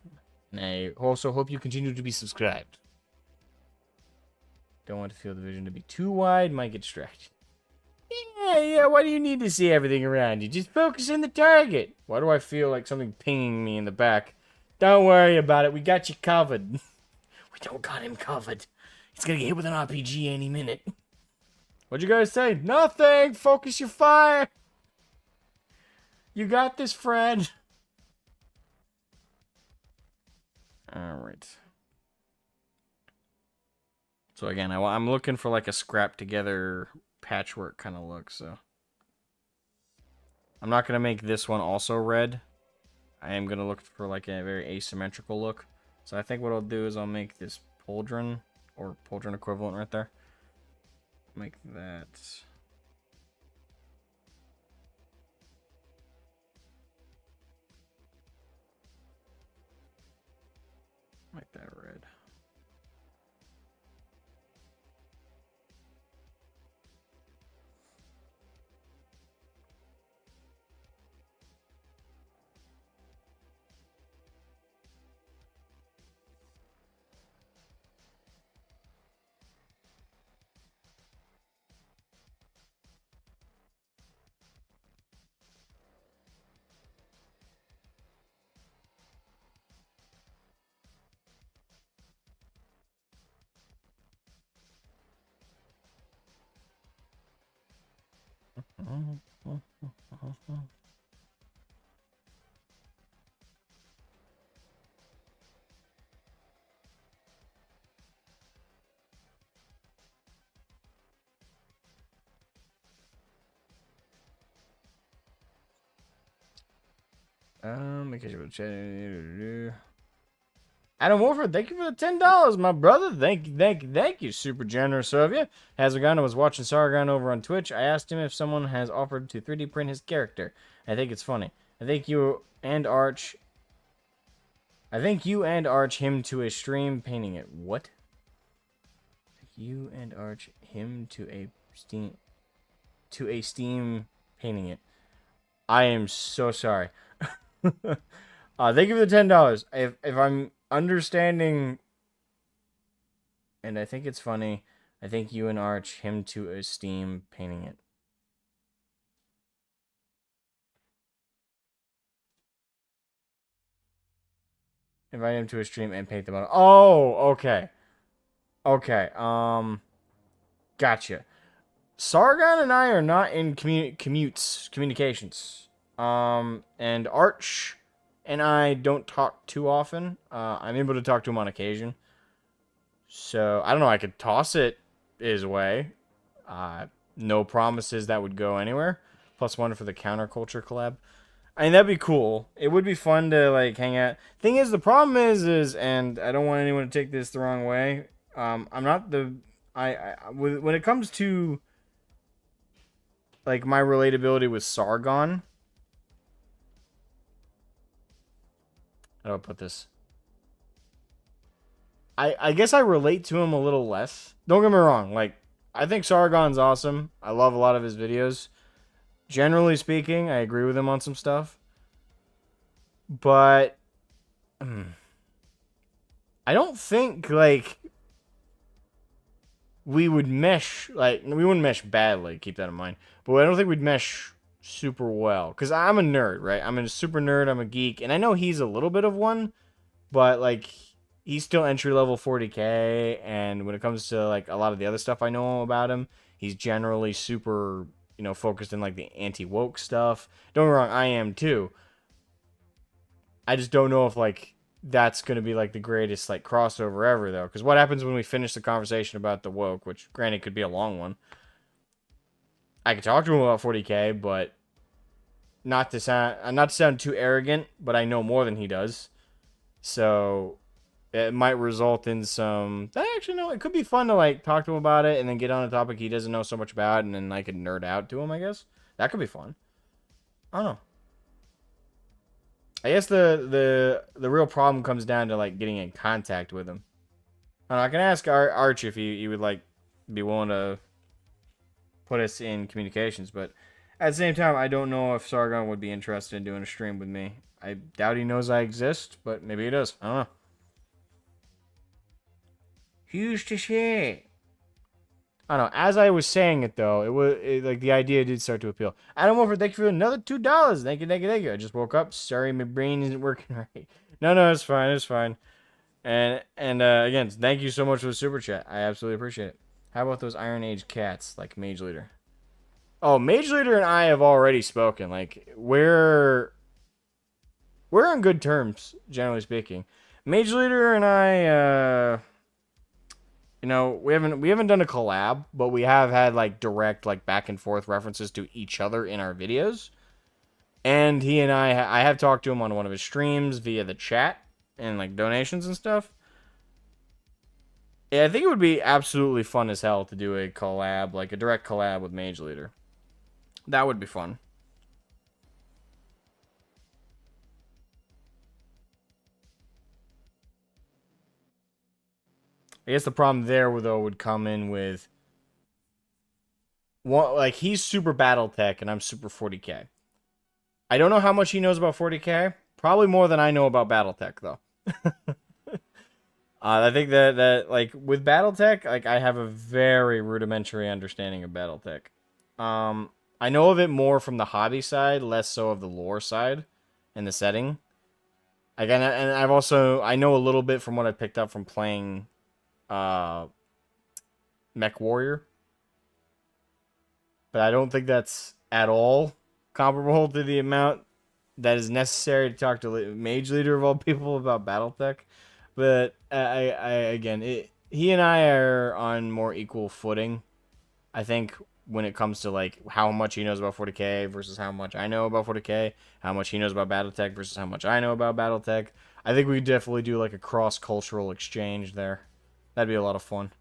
And I also hope you continue to be subscribed. Don't want to feel the vision to be too wide. Might get distracted. Yeah, why do you need to see everything around you? Just focus on the target. Why do I feel like something pinging me in the back? Don't worry about it. We got you covered. We don't got him covered. He's gonna get hit with an RPG any minute. What'd you guys say? Nothing. Focus your fire. You got this, Fred. Alright. So again, I'm looking for like a scrap together patchwork kind of look, so. I'm not going to make this one also red. I am going to look for like a very asymmetrical look. So I think what I'll do is I'll make this pauldron, or pauldron equivalent right there. Make that... Make that red. Because you chat. Adam Wolford, thank you for the $10, my brother. Thank you. Super generous of you. Asmogan, I was watching Sargon over on Twitch. I asked him if someone has offered to 3D print his character. I think it's funny. I think you and Arch him to a stream painting it. What? You and Arch him to a Steam painting it. I am so sorry. Thank you for the $10. If I'm understanding, and I think it's funny, I think you and Arch him to a Steam painting it. Invite him to a stream and paint the model. Oh, okay. Okay, gotcha. Sargon and I are not in communications. And Arch and I don't talk too often. I'm able to talk to him on occasion. So, I don't know, I could toss it his way. No promises that would go anywhere. +1 for the counterculture collab. I mean, that'd be cool. It would be fun to, like, hang out. Thing is, the problem is, and I don't want anyone to take this the wrong way. I'm not the... when it comes to, like, my relatability with Sargon... How do I put this? I guess I relate to him a little less. Don't get me wrong. Like, I think Sargon's awesome. I love a lot of his videos. Generally speaking, I agree with him on some stuff. But... I don't think, like... we would mesh... Like, we wouldn't mesh badly. Keep that in mind. But I don't think we'd mesh... super well, because I'm a nerd, right? I'm a super nerd, I'm a geek, and I know he's a little bit of one, but like he's still entry level 40k, and when it comes to like a lot of the other stuff I know about him, he's generally super, you know, focused in like the anti-woke stuff. Don't get me wrong, I am too. I just don't know if like that's gonna be like the greatest like crossover ever though, because what happens when we finish the conversation about the woke, which granted could be a long one. I could talk to him about 40k, but not to sound too arrogant, but I know more than he does. So it might result in some... Actually, no, it could be fun to like talk to him about it and then get on a topic he doesn't know so much about, and then I could nerd out to him, I guess. That could be fun. I don't know. I guess the real problem comes down to like getting in contact with him. I don't know, I can ask Arch if he would like be willing to put us in communications, but At the same time, I don't know if Sargon would be interested in doing a stream with me. I doubt he knows I exist, but maybe he does. I don't know. Who's to say? I don't know. As I was saying it, though, like the idea did start to appeal. Adam Wolford, thank you for another $2. Thank you, thank you, thank you. I just woke up. Sorry, my brain isn't working right. No, it's fine. It's fine. And again, thank you so much for the super chat. I absolutely appreciate it. How about those Iron Age cats, like Mage Leader? Oh, Mage Leader and I have already spoken. Like we're on good terms, generally speaking. Mage Leader and I, you know, we haven't done a collab, but we have had like direct like back and forth references to each other in our videos. And he and I have talked to him on one of his streams via the chat and like donations and stuff. Yeah, I think it would be absolutely fun as hell to do a collab, like a direct collab with Mage Leader. That would be fun. I guess the problem there, though, would come in with one, like he's super BattleTech and I'm super 40k. I don't know how much he knows about 40k. Probably more than I know about BattleTech, though. I think that like with BattleTech, like I have a very rudimentary understanding of BattleTech. I know of it more from the hobby side, less so of the lore side and the setting. Again, and I know a little bit from what I picked up from playing Mech Warrior. But I don't think that's at all comparable to the amount that is necessary to talk to Mage Leader of all people about BattleTech. But he and I are on more equal footing, I think, when it comes to like how much he knows about 40k versus how much I know about 40k, how much he knows about BattleTech versus how much I know about BattleTech. I think we definitely do like a cross-cultural exchange there. That'd be a lot of fun.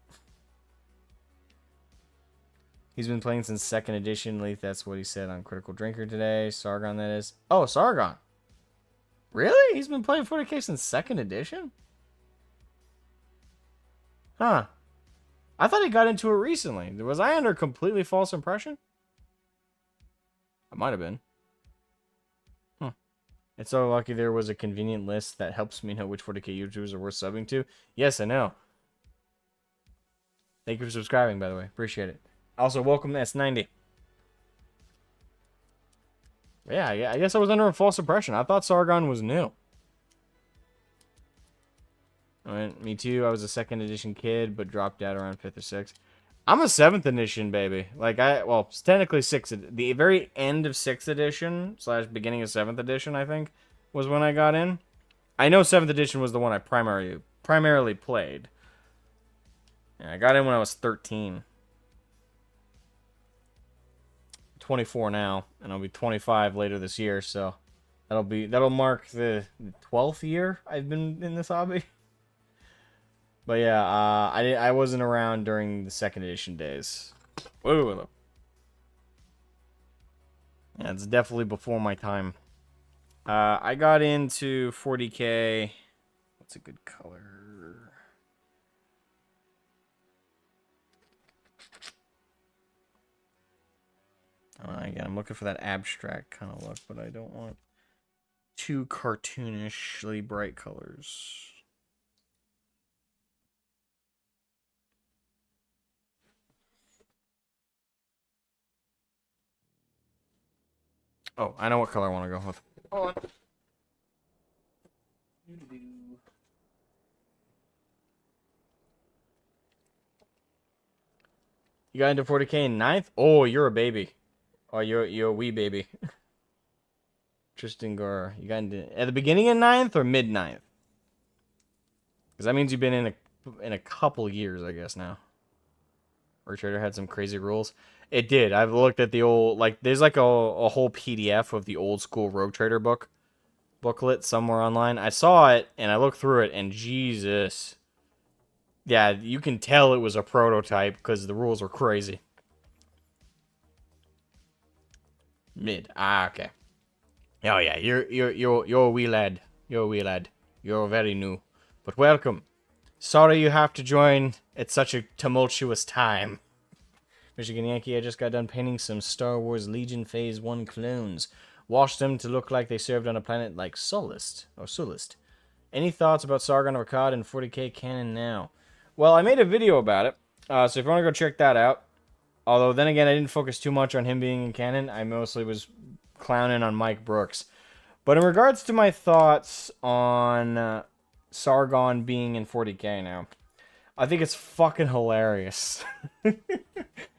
He's been playing since 2nd edition, Leaf. That's what he said on Critical Drinker today. Sargon, that is. Oh, Sargon. Really? He's been playing 40k since 2nd edition? Huh. I thought he got into it recently. Was I under a completely false impression? I might have been. Huh. It's so lucky there was a convenient list that helps me know which 40k YouTubers are worth subbing to. Yes, I know. Thank you for subscribing, by the way. Appreciate it. Also, welcome to S90. Yeah, I guess I was under a false impression. I thought Sargon was new. Me too. I was a 2nd edition kid, but dropped out around 5th or 6th. I'm a 7th edition baby. It's technically 6th. The very end of 6th edition / beginning of 7th edition, I think, was when I got in. I know 7th edition was the one I primarily played. Yeah, I got in when I was 13. 24 now, and I'll be 25 later this year, so that'll mark the 12th year I've been in this hobby. But yeah, I wasn't around during the 2nd edition days. Whoa. Yeah, it's definitely before my time. I got into 40k. What's a good color? Again, I'm looking for that abstract kind of look, but I don't want too cartoonishly bright colors. Oh, I know what color I want to go with. Hold on. You got into 40k in 9th? Oh, you're a baby. Oh, you're a wee baby. Tristan Gore. You got into at the beginning of 9th or mid 9th? Because that means you've been in a couple years, I guess, now. Rogue Trader had some crazy rules. It did. I've looked at the old, like, there's like a whole PDF of the old school Rogue Trader booklet somewhere online. I saw it, and I looked through it, and Jesus. Yeah, you can tell it was a prototype, because the rules were crazy. Mid. Ah, okay. Oh, yeah, you're a wee lad. You're a wee lad. You're very new. But welcome. Sorry you have to join at such a tumultuous time. Michigan Yankee. I just got done painting some Star Wars Legion Phase 1 clones. Washed them to look like they served on a planet like Sullust. Any thoughts about Sargon of Akkad and 40k canon now? Well, I made a video about it, so if you want to go check that out. Although, then again, I didn't focus too much on him being in canon. I mostly was clowning on Mike Brooks. But in regards to my thoughts on Sargon being in 40k now, I think it's fucking hilarious.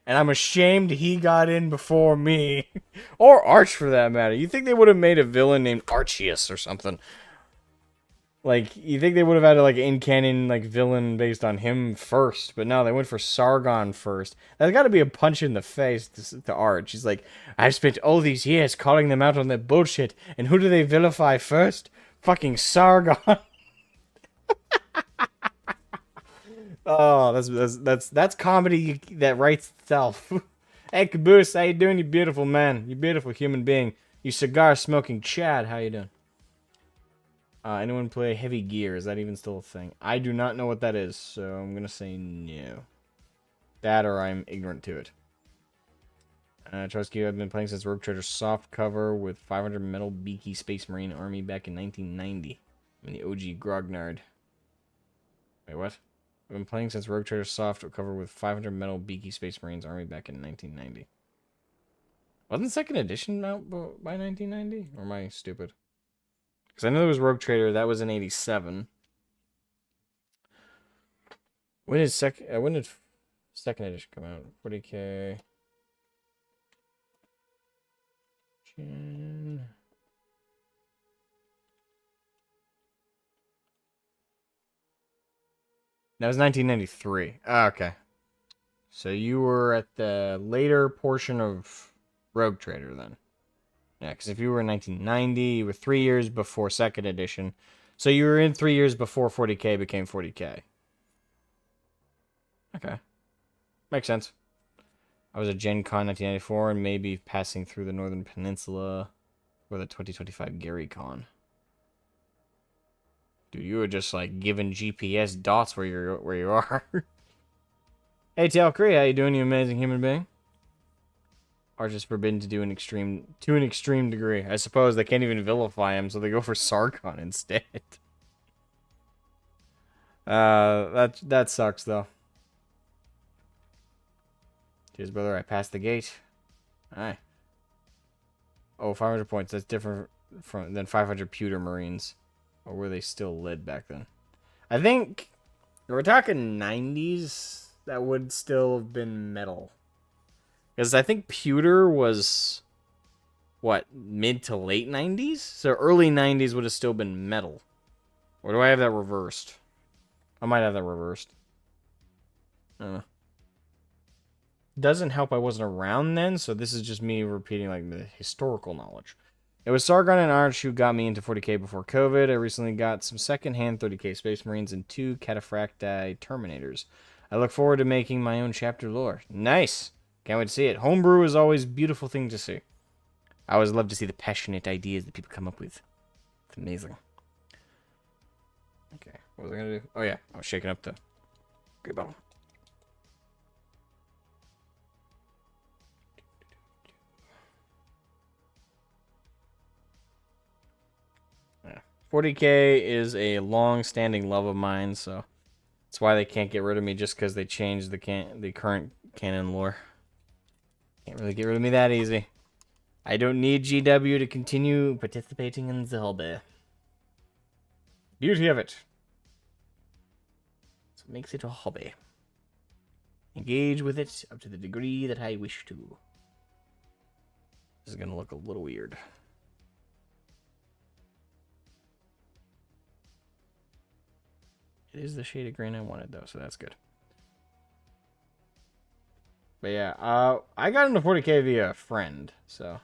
And I'm ashamed he got in before me. Or Arch, for that matter. You think they would have made a villain named Archius or something? Like, you think they would have had a, like, in-canon, like, villain based on him first. But no, they went for Sargon first. That's got to be a punch in the face to Arch. He's like, I've spent all these years calling them out on their bullshit. And who do they vilify first? Fucking Sargon. Oh, that's comedy that writes itself. Hey, Caboose, how you doing, you beautiful man? You beautiful human being. You cigar-smoking Chad, how you doing? Anyone play Heavy Gear? Is that even still a thing? I do not know what that is, so I'm gonna say no. That or I'm ignorant to it. Trusky, I've been playing since Rogue Trader soft cover with 500 Metal Beaky Space Marine Army back in 1990. I'm the OG Grognard. Wait, what? I've been playing since Rogue Trader soft cover with 500 Metal Beaky Space Marines Army back in 1990. Wasn't second edition out by 1990? Or am I stupid? Because I know there was Rogue Trader. That was in 87. When did second edition come out? 40k. That was 1993. Ah, okay. So you were at the later portion of Rogue Trader then. Yeah, because if you were in 1990, you were 3 years before second edition. So you were in 3 years before 40k became 40k. Okay. Makes sense. I was at Gen Con 1994 and maybe passing through the Northern Peninsula for the 2025 Gary Con. Dude, you were just like giving GPS dots where you are. Hey, TL Cree, how you doing, you amazing human being? Arch is forbidden to an extreme degree. I suppose they can't even vilify him, so they go for Sargon instead. That sucks though. Cheers, brother. I passed the gate. Aye. Oh, 500 points. That's different than 500 pewter marines. Or were they still lead back then? I think, if we're talking 90s, that would still have been metal. Because I think pewter was, what, mid to late 90s? So early 90s would have still been metal. Or do I have that reversed? I might have that reversed. I don't know. Doesn't help I wasn't around then, so this is just me repeating like the historical knowledge. It was Sargon and Arch who got me into 40k before COVID. I recently got some second-hand 30k Space Marines and 2 Cataphracti Terminators. I look forward to making my own chapter lore. Nice! Can't wait to see it. Homebrew is always a beautiful thing to see. I always love to see the passionate ideas that people come up with. It's amazing. Okay, what was I going to do? Oh yeah, I was shaking up the great bottle. Yeah. 40k is a long-standing love of mine, so that's why they can't get rid of me just because they changed the current canon lore. Can't really get rid of me that easy. I don't need GW to continue participating in the hobby. Beauty of it. So it makes it a hobby. Engage with it up to the degree that I wish to. This is going to look a little weird. It is the shade of green I wanted, though, so that's good. But yeah, I got into 40k via a friend, so...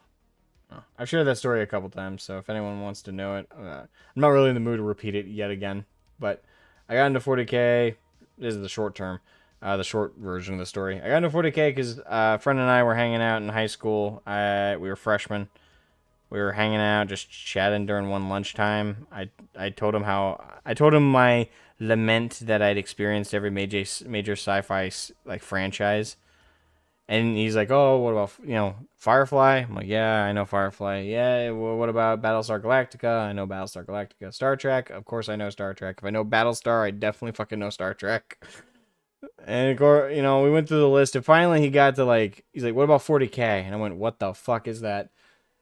I've shared that story a couple times, so if anyone wants to know it... I'm not really in the mood to repeat it yet again, but I got into 40k... This is the short term, the short version of the story. I got into 40k because a friend and I were hanging out in high school. We were freshmen. We were hanging out, just chatting during one lunchtime. I told him my lament that I'd experienced every major sci-fi like franchise. And he's like, oh, what about, Firefly? I'm like, yeah, I know Firefly. Yeah, well, what about Battlestar Galactica? I know Battlestar Galactica. Star Trek? Of course I know Star Trek. If I know Battlestar, I definitely fucking know Star Trek. And, of course, we went through the list, and finally he got to, like, he's like, what about 40K? And I went, what the fuck is that?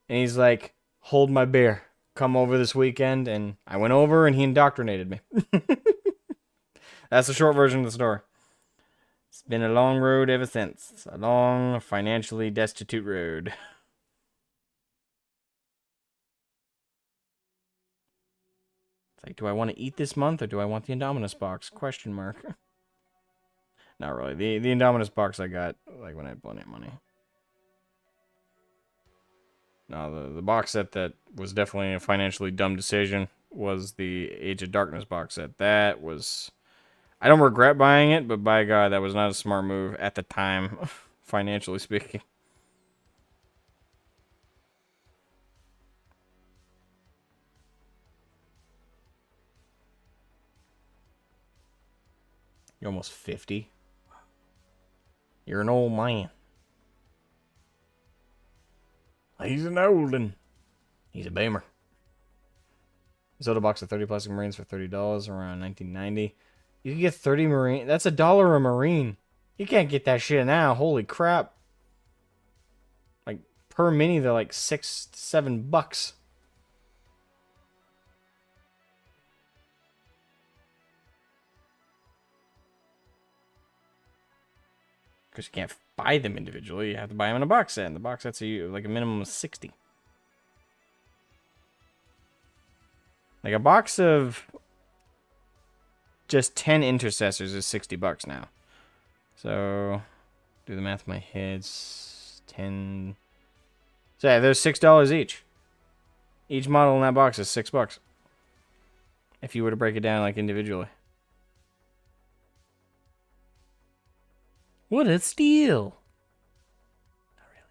And he's like, hold my beer. Come over this weekend. And I went over, and he indoctrinated me. That's the short version of the story. It's been a long road ever since. A long, financially destitute road. It's like, do I want to eat this month or do I want the Indominus box? Question mark. Not really. The Indominus box I got like when I had plenty of money. No, the box set that was definitely a financially dumb decision was the Age of Darkness box set. That was... I don't regret buying it, but by God, that was not a smart move at the time, financially speaking. You're almost 50. You're an old man. He's an old one. He's a boomer. Sold a box of 30 plastic Marines for $30 around 1990. You can get 30 Marine. That's $1 a Marine. You can't get that shit now. Holy crap. Like, per mini, they're like $6 to $7. Because you can't buy them individually. You have to buy them in a box set. And the box sets are like a minimum of 60. Like, a box of just 10 intercessors is $60 now. So, do the math in my head. 10. So, yeah, there's $6 each. Each model in that box is $6. If you were to break it down, like, individually. What a steal! Not really.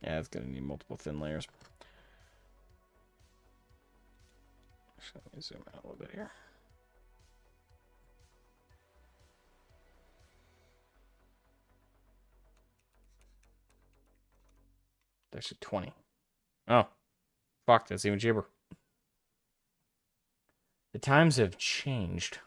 Yeah, it's gonna need multiple thin layers. So let me zoom out a little bit here. There's a 20. Oh. Fuck, that's even cheaper. The times have changed.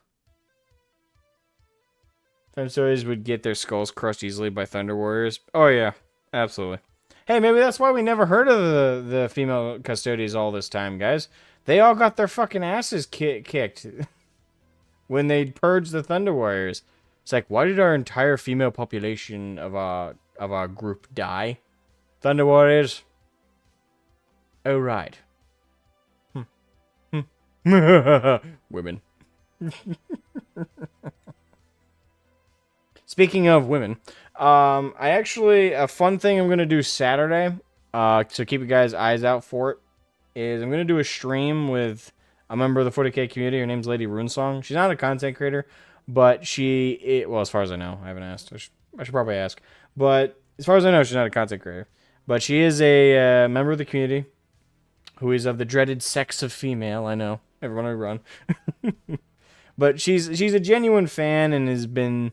Time stories would get their skulls crushed easily by Thunder Warriors. Oh, yeah. Absolutely. Hey, maybe that's why we never heard of the female custodians all this time, guys. They all got their fucking asses kicked when they purged the Thunder Warriors. It's like, why did our entire female population of our group die? Thunder Warriors. Oh, right. Women. Speaking of women, I actually, a fun thing I'm going to do Saturday, so keep you guys' eyes out for it, is I'm going to do a stream with a member of the 40K community. Her name's Lady Runesong. She's not a content creator, but well, as far as I know, I haven't asked. I should probably ask. But as far as I know, she's not a content creator. But she is a member of the community who is of the dreaded sex of female. I know. Everyone will run. But she's a genuine fan and has been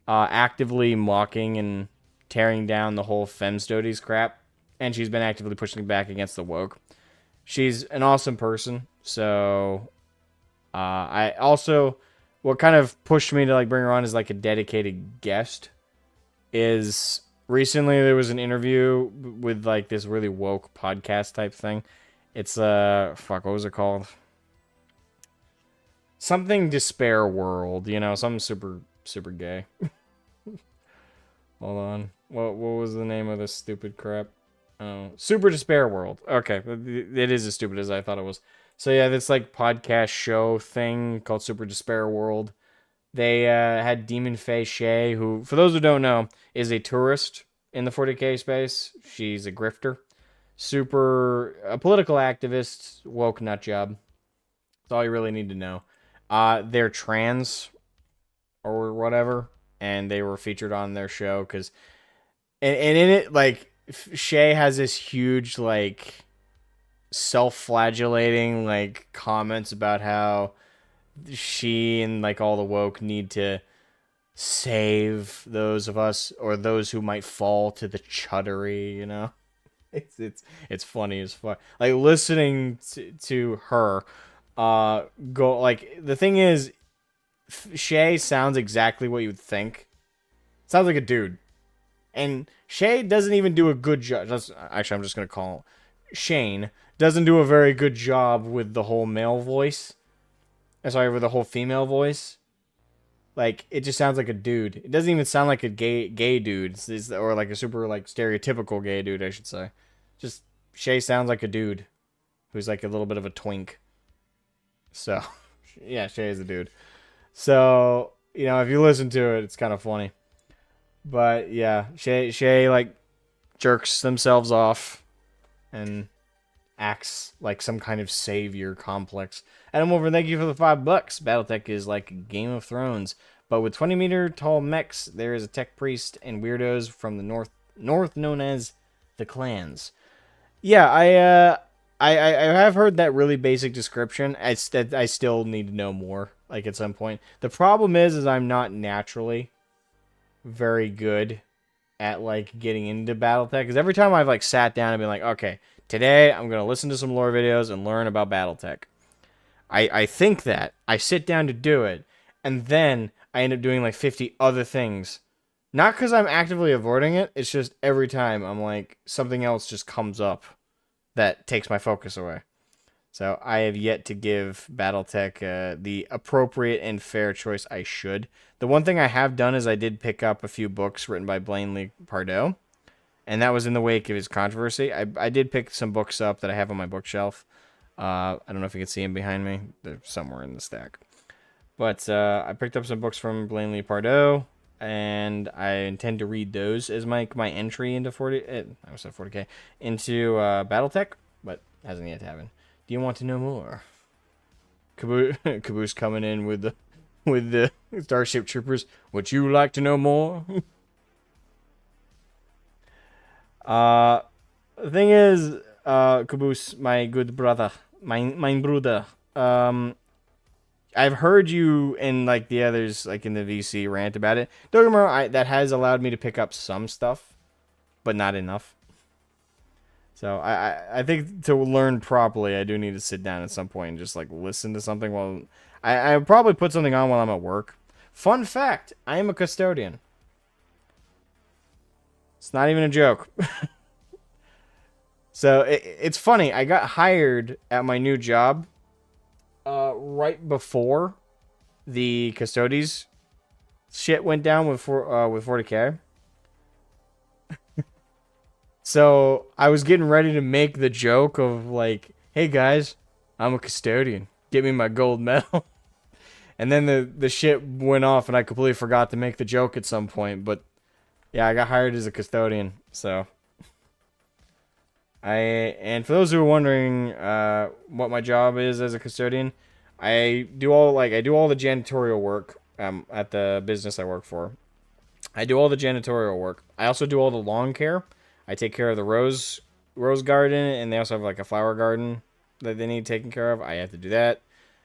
actively mocking and tearing down the whole Femstoties crap. And she's been actively pushing back against the woke. She's an awesome person. So I also, what kind of pushed me to like bring her on as like a dedicated guest is recently there was an interview with like this really woke podcast type thing. It's fuck, what was it called? Something Despair World, something super gay. Hold on. What was the name of this stupid crap? Oh, Super Despair World. Okay, it is as stupid as I thought it was. So yeah, this like podcast show thing called Super Despair World. They had Demon Faye Shay, who, for those who don't know, is a tourist in the 40K space. She's a grifter. A political activist, woke nut job. That's all you really need to know. They're trans or whatever, and they were featured on their show because, and in it, like, Shay has this huge, like, self-flagellating, like, comments about how she and, like, all the woke need to save those of us, or those who might fall to the chuddery, you know? It's funny as fuck. Like, listening to her, go, like, the thing is, Shay sounds exactly what you'd think. Sounds like a dude. And Shay doesn't even do a good job. Actually, I'm just going to call Shane. Doesn't do a very good job with the whole male voice. Sorry, with the whole female voice. Like, it just sounds like a dude. It doesn't even sound like a gay dude. Or like a super, like, stereotypical gay dude, I should say. Just, Shay sounds like a dude. Who's like a little bit of a twink. So, yeah, Shay is a dude. So, you know, if you listen to it, it's kind of funny. But yeah, Shay like jerks themselves off and acts like some kind of savior complex. Adam Wolver, thank you for the $5. Battletech is like Game of Thrones, but with 20-meter tall mechs, there is a tech priest and weirdos from the north known as the clans. Yeah, I have heard that really basic description. I still need to know more, like, at some point. The problem is I'm not naturally very good at, like, getting into Battletech, because every time I've, like, sat down and been like, okay, today I'm gonna listen to some lore videos and learn about Battletech. I think that I sit down to do it, and then I end up doing like 50 other things. Not because I'm actively avoiding it, it's just every time I'm like, something else just comes up that takes my focus away. So I have yet to give Battletech the appropriate and fair choice I should. The one thing I have done is I did pick up a few books written by Blanley Pardoe, and that was in the wake of his controversy. I did pick some books up that I have on my bookshelf. I don't know if you can see them behind me. They're somewhere in the stack. But I picked up some books from Blanley Pardoe, and I intend to read those as my entry into 40K into Battletech, but hasn't yet happened. Do you want to know more? Caboose coming in with the Starship Troopers. Would you like to know more? The thing is, Caboose, my good brother, mein Bruder, I've heard you and like the others, like in the VC rant about it. Don't get me wrong, that has allowed me to pick up some stuff, but not enough. So I think to learn properly, I do need to sit down at some point and just like listen to something while I probably put something on while I'm at work. Fun fact: I am a custodian. It's not even a joke. So it's funny. I got hired at my new job right before the custodies shit went down with 40K. So I was getting ready to make the joke of like, hey guys, I'm a custodian. Get me my gold medal. And then the shit went off and I completely forgot to make the joke at some point. But yeah, I got hired as a custodian. So and for those who are wondering what my job is as a custodian, I do all the janitorial work at the business I work for. I do all the janitorial work. I also do all the lawn care. I take care of the rose garden, and they also have like a flower garden that they need taken care of. I have to do that.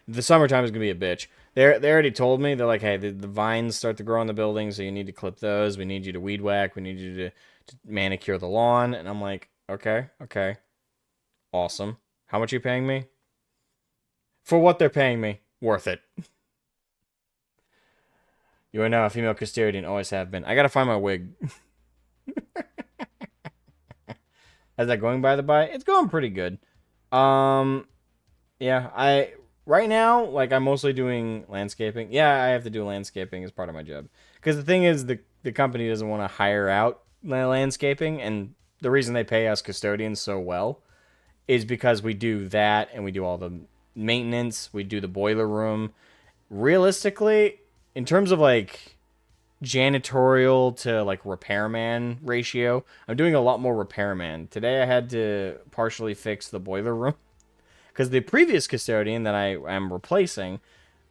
The summertime is gonna be a bitch. They already told me, they're like, hey, the vines start to grow in the building, so you need to clip those. We need you to weed whack. We need you to manicure the lawn. And I'm like, okay, awesome. How much are you paying me? For what they're paying me, worth it. You are now a female custodian, always have been. I gotta find my wig. How's that going, by the by? It's going pretty good. Yeah, right now, like, I'm mostly doing landscaping. Yeah, I have to do landscaping as part of my job. Because the thing is, the company doesn't want to hire out landscaping, and the reason they pay us custodians so well is because we do that, and we do all the maintenance, we do the boiler room. Realistically, in terms of, like, janitorial to like repairman ratio, I'm doing a lot more repairman. Today I had to partially fix the boiler room because the previous custodian that I am replacing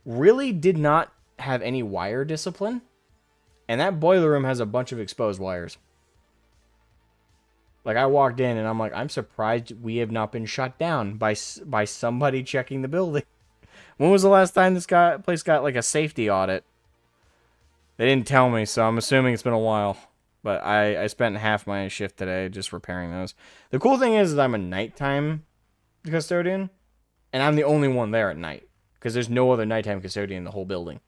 really did not have any wire discipline, and that boiler room has a bunch of exposed wires. Like, I walked in and I'm like, I'm surprised we have not been shut down by somebody checking the building. When was the last time this place got like a safety audit? They didn't tell me, so I'm assuming it's been a while. But I spent half my shift today just repairing those. The cool thing is that I'm a nighttime custodian, and I'm the only one there at night because there's no other nighttime custodian in the whole building.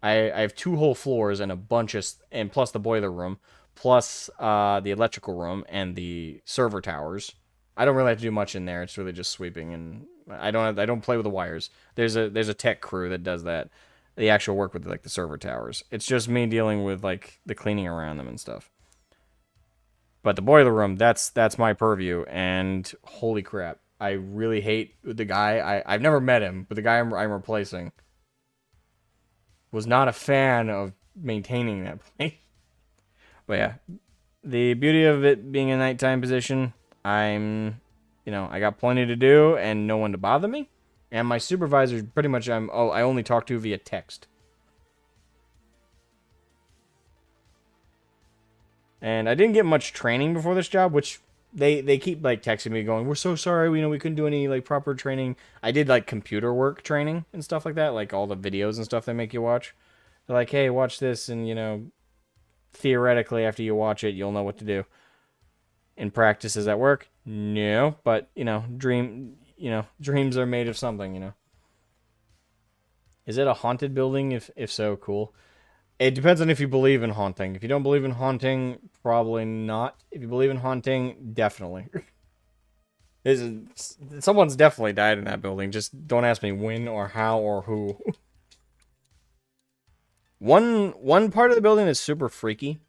I have 2 whole floors and a bunch of, and plus the boiler room, plus the electrical room and the server towers. I don't really have to do much in there. It's really just sweeping, and I don't play with the wires. There's a tech crew that does that. The actual work with like the server towers. It's just me dealing with like the cleaning around them and stuff. But the boiler room, that's my purview, and holy crap, I really hate the guy. I've never met him, but the guy I'm replacing was not a fan of maintaining that place. But yeah, the beauty of it being a nighttime position, I got plenty to do and no one to bother me. And my supervisor, pretty much, I only talk to via text. And I didn't get much training before this job, which they keep like texting me going, we're so sorry, we couldn't do any like proper training. I did like computer work training and stuff like that, like all the videos and stuff they make you watch. They're like, hey, watch this, and theoretically after you watch it, you'll know what to do. In practice, does that work? No, but dreams are made of something, Is it a haunted building? If so, cool. It depends on if you believe in haunting. If you don't believe in haunting, probably not. If you believe in haunting, definitely. Someone's definitely died in that building. Just don't ask me when or how or who. One part of the building that's super freaky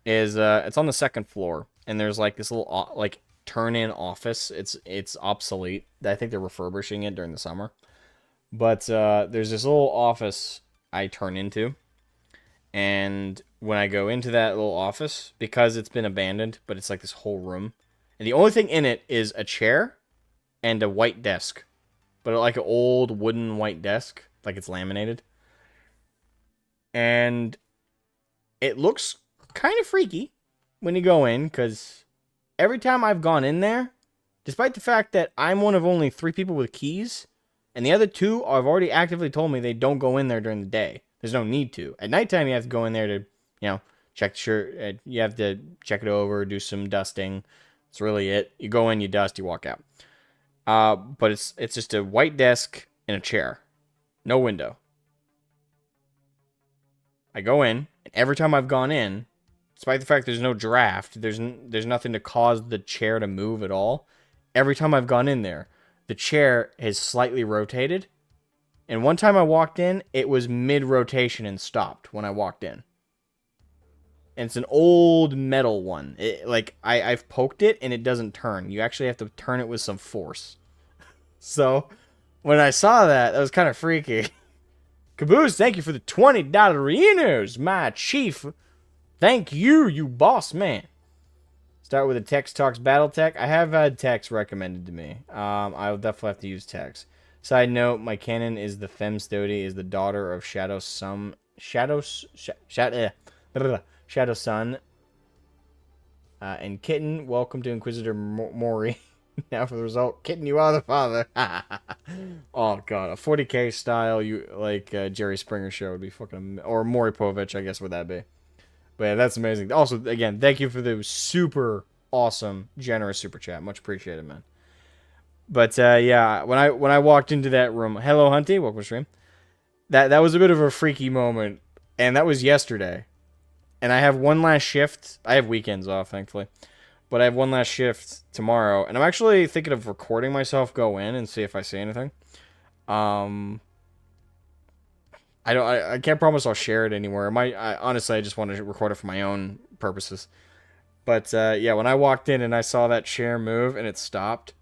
is it's on the 2nd floor, and there's like this little like turn-in office. It's obsolete. I think they're refurbishing it during the summer. But there's this little office I turn into. And when I go into that little office, because it's been abandoned, but it's like this whole room. And the only thing in it is a chair and a white desk. But like an old wooden white desk. Like it's laminated. And it looks kind of freaky when you go in, because every time I've gone in there, despite the fact that I'm one of only 3 people with keys, and the other 2 have already actively told me they don't go in there during the day. There's no need to. At nighttime, you have to go in there to, check the shirt. You have to check it over, do some dusting. That's really it. You go in, you dust, you walk out. But it's just a white desk and a chair. No window. I go in, and every time I've gone in, despite the fact there's no draft, there's nothing to cause the chair to move at all. Every time I've gone in there, the chair has slightly rotated. And one time I walked in, it was mid-rotation and stopped when I walked in. And it's an old metal one. I've poked it and it doesn't turn. You actually have to turn it with some force. So, when I saw that, that was kind of freaky. Caboose, thank you for the $20 renos, my chief. Thank you, you boss man. Start with a Tex Talks Battletech. I have had Tex recommended to me. I'll definitely have to use Tex. Side note, my canon is the Femme Stody is the daughter of Shadow Sun. And Kitten, welcome to Inquisitor Mori. Now for the result, Kitten, you are the father. Oh god, a 40k style, Jerry Springer show would be fucking, or Maury Povich, I guess would that be. But yeah, that's amazing. Also, again, thank you for the super awesome, generous super chat. Much appreciated, man. But yeah, when I walked into that room, hello Hunty, welcome to stream. That was a bit of a freaky moment, and that was yesterday. And I have one last shift. I have weekends off, thankfully, but I have one last shift tomorrow, and I'm actually thinking of recording myself go in and see if I see anything. I can't promise I'll share it anywhere. Honestly, I just want to record it for my own purposes. But yeah, when I walked in and I saw that chair move and it stopped.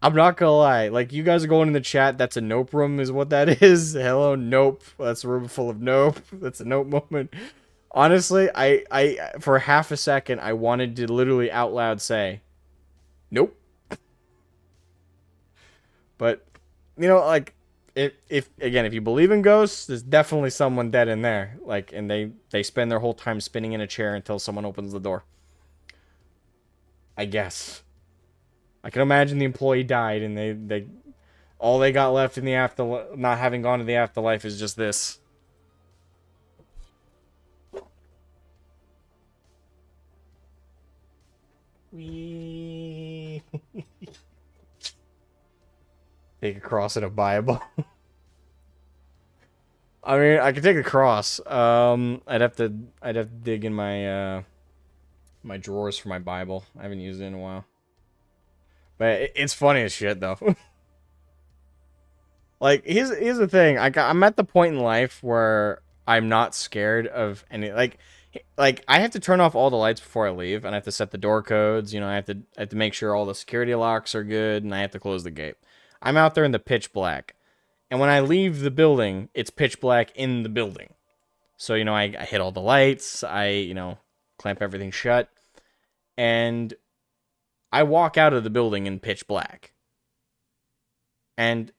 I'm not gonna lie, like, you guys are going in the chat, that's a nope room is what that is. Hello, nope. That's a room full of nope. That's a nope moment. Honestly, I for half a second, I wanted to literally out loud say, nope. But, like, if again, if you believe in ghosts, there's definitely someone dead in there. Like, and they spend their whole time spinning in a chair until someone opens the door. I guess. I can imagine the employee died, and they all they got left in the afterlife, not having gone to the afterlife, is just this. Wee. Take a cross and a Bible. I mean, I could take a cross. I'd have to dig in my my drawers for my Bible. I haven't used it in a while. But it's funny as shit, though. Like, here's the thing. I'm at the point in life where I'm not scared of any... Like, I have to turn off all the lights before I leave, and I have to set the door codes. You know, I have to make sure all the security locks are good, and I have to close the gate. I'm out there in the pitch black. And when I leave the building, it's pitch black in the building. So, you know, I hit all the lights. I, you know, clamp everything shut. And I walk out of the building in pitch black. And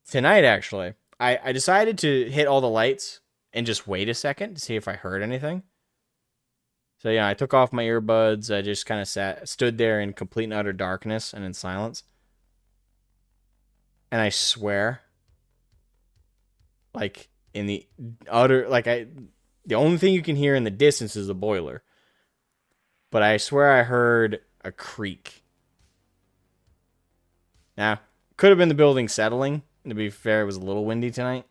tonight, actually, I decided to hit all the lights and just wait a second to see if I heard anything. So, yeah, I took off my earbuds. I just kind of stood there in complete and utter darkness and in silence. And I swear, like, in the utter, like, the only thing you can hear in the distance is the boiler. But I swear I heard a creak. Now, could have been the building settling. To be fair, it was a little windy tonight.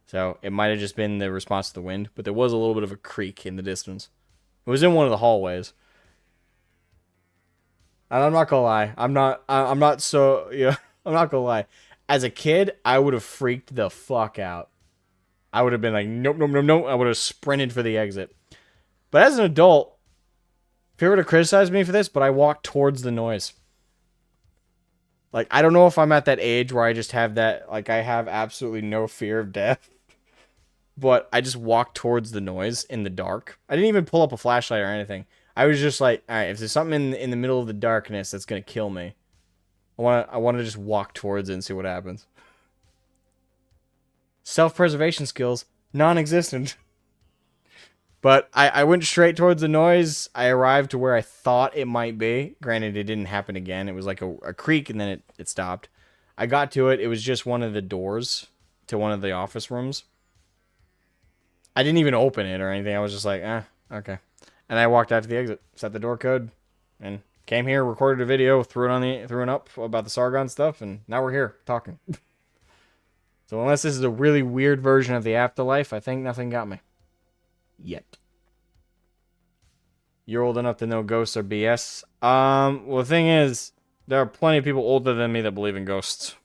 So it might have just been the response to the wind. But there was a little bit of a creak in the distance. It was in one of the hallways. And I'm not gonna lie. I'm not so, yeah, I'm not gonna lie. As a kid, I would have freaked the fuck out. I would have been like, nope, nope, nope, nope. I would have sprinted for the exit. But as an adult, if you were to criticize me for this, but I walked towards the noise. Like, I don't know if I'm at that age where I just have that, like, I have absolutely no fear of death. But I just walked towards the noise in the dark. I didn't even pull up a flashlight or anything. I was just like, all right, if there's something in the middle of the darkness that's going to kill me, I want to just walk towards it and see what happens. Self-preservation skills, non-existent. But I went straight towards the noise. I arrived to where I thought it might be. Granted, it didn't happen again. It was like a creak, and then it stopped. I got to it. It was just one of the doors to one of the office rooms. I didn't even open it or anything. I was just like, okay. And I walked out to the exit, set the door code, and came here, recorded a video, threw it up about the Sargon stuff, and now we're here talking. So unless this is a really weird version of the afterlife, I think nothing got me. Yet. You're old enough to know ghosts are BS. Well, the thing is, there are plenty of people older than me that believe in ghosts.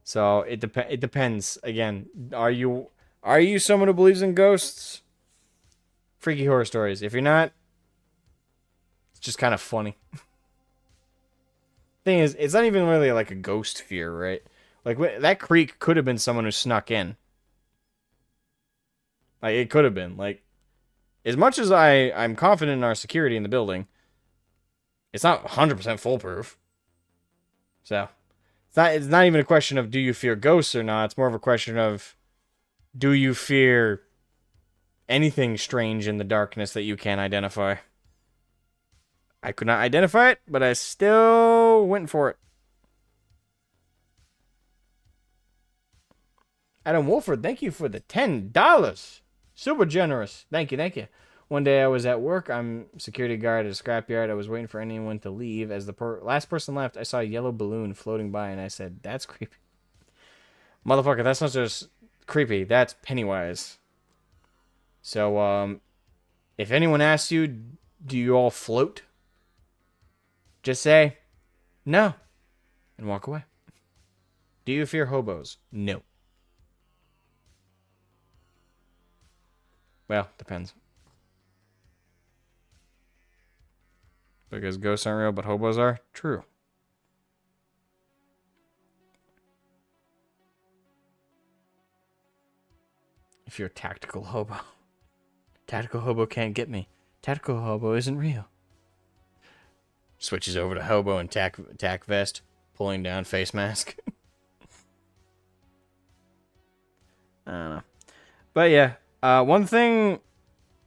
So it depends. Again, are you someone who believes in ghosts? Freaky horror stories. If you're not, it's just kind of funny. Thing is, it's not even really like a ghost fear, right? Like, that creak could have been someone who snuck in. Like, it could have been. Like, as much as I'm confident in our security in the building, it's not 100% foolproof. So, it's not even a question of do you fear ghosts or not. It's more of a question of do you fear anything strange in the darkness that you can't identify. I could not identify it, but I still went for it. Adam Wolford, thank you for the $10. Super generous. Thank you. One day I was at work. I'm security guard at a scrapyard. I was waiting for anyone to leave. As the last person left, I saw a yellow balloon floating by, and I said, that's creepy. Motherfucker, that's not just creepy. That's Pennywise. So, if anyone asks you, do you all float? Just say, no, and walk away. Do you fear hobos? No. Well, depends. Because ghosts aren't real, but hobos are? True. If you're a tactical hobo. Tactical hobo can't get me. Tactical hobo isn't real. Switches over to hobo and tack vest. Pulling down face mask. I don't know. But yeah, one thing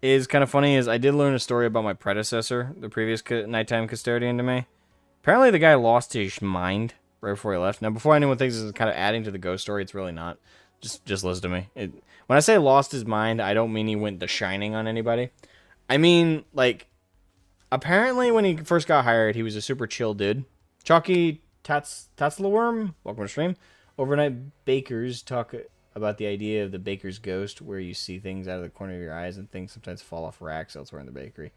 is kind of funny is I did learn a story about my predecessor, the previous nighttime custodian to me. Apparently the guy lost his mind right before he left. Now, before anyone thinks this is kind of adding to the ghost story, it's really not. Just listen to me. When I say lost his mind, I don't mean he went The Shining on anybody. I mean, like, apparently when he first got hired, he was a super chill dude. Chalky Tatzlaworm, welcome to stream. Overnight bakers talk about the idea of the baker's ghost, where you see things out of the corner of your eyes and things sometimes fall off racks elsewhere in the bakery.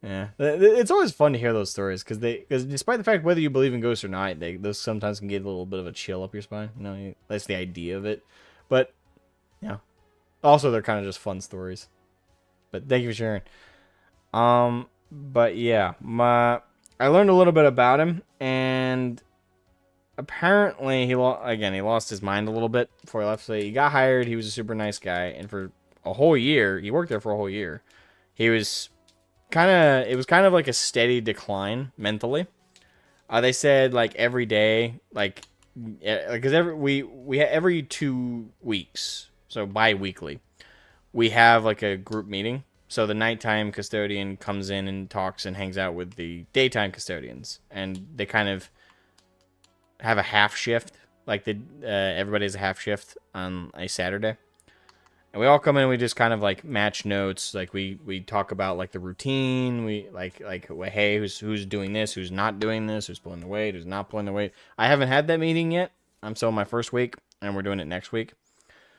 Yeah, it's always fun to hear those stories because despite the fact whether you believe in ghosts or not, those sometimes can get a little bit of a chill up your spine. You know, that's the idea of it. But yeah, also they're kind of just fun stories. But thank you for sharing. But yeah, I learned a little bit about him, and apparently he lost his mind a little bit before he left. So he got hired. He was a super nice guy, and for a whole year, he worked there for a whole year. It was kind of like a steady decline mentally. They said like every day, because every 2 weeks, so bi-weekly, we have like a group meeting. So the nighttime custodian comes in and talks and hangs out with the daytime custodians, and they kind of have a half shift. Like everybody has a half shift on a Saturday. And we all come in and we just kind of like match notes. Like we talk about like the routine. We like hey, who's doing this, who's not doing this, who's pulling the weight, who's not pulling the weight. I haven't had that meeting yet. I'm still in my first week, and we're doing it next week.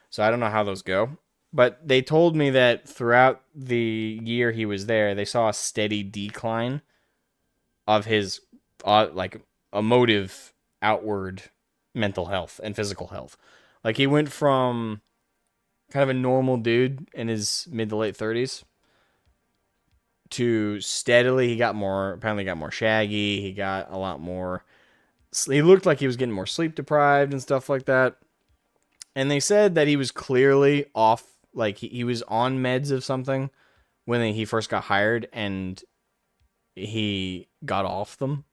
So I don't know how those go. But they told me that throughout the year he was there, they saw a steady decline of his like emotive outward mental health and physical health. Like he went from kind of a normal dude in his mid to late 30s to steadily apparently got more shaggy. He got a lot more, he looked like he was getting more sleep deprived and stuff like that. And they said that he was clearly off, like he was on meds of something when he first got hired, and he got off them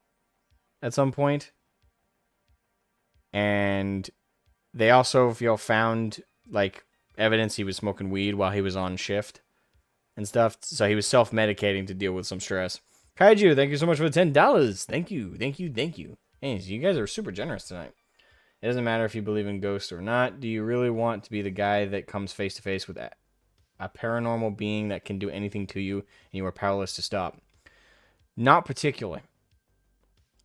at some point. And they also found like evidence he was smoking weed while he was on shift and stuff. So he was self-medicating to deal with some stress. Kaiju, thank you so much for the $10. Thank you. Hey, you guys are super generous tonight. It doesn't matter if you believe in ghosts or not. Do you really want to be the guy that comes face to face with a paranormal being that can do anything to you and you are powerless to stop? Not particularly.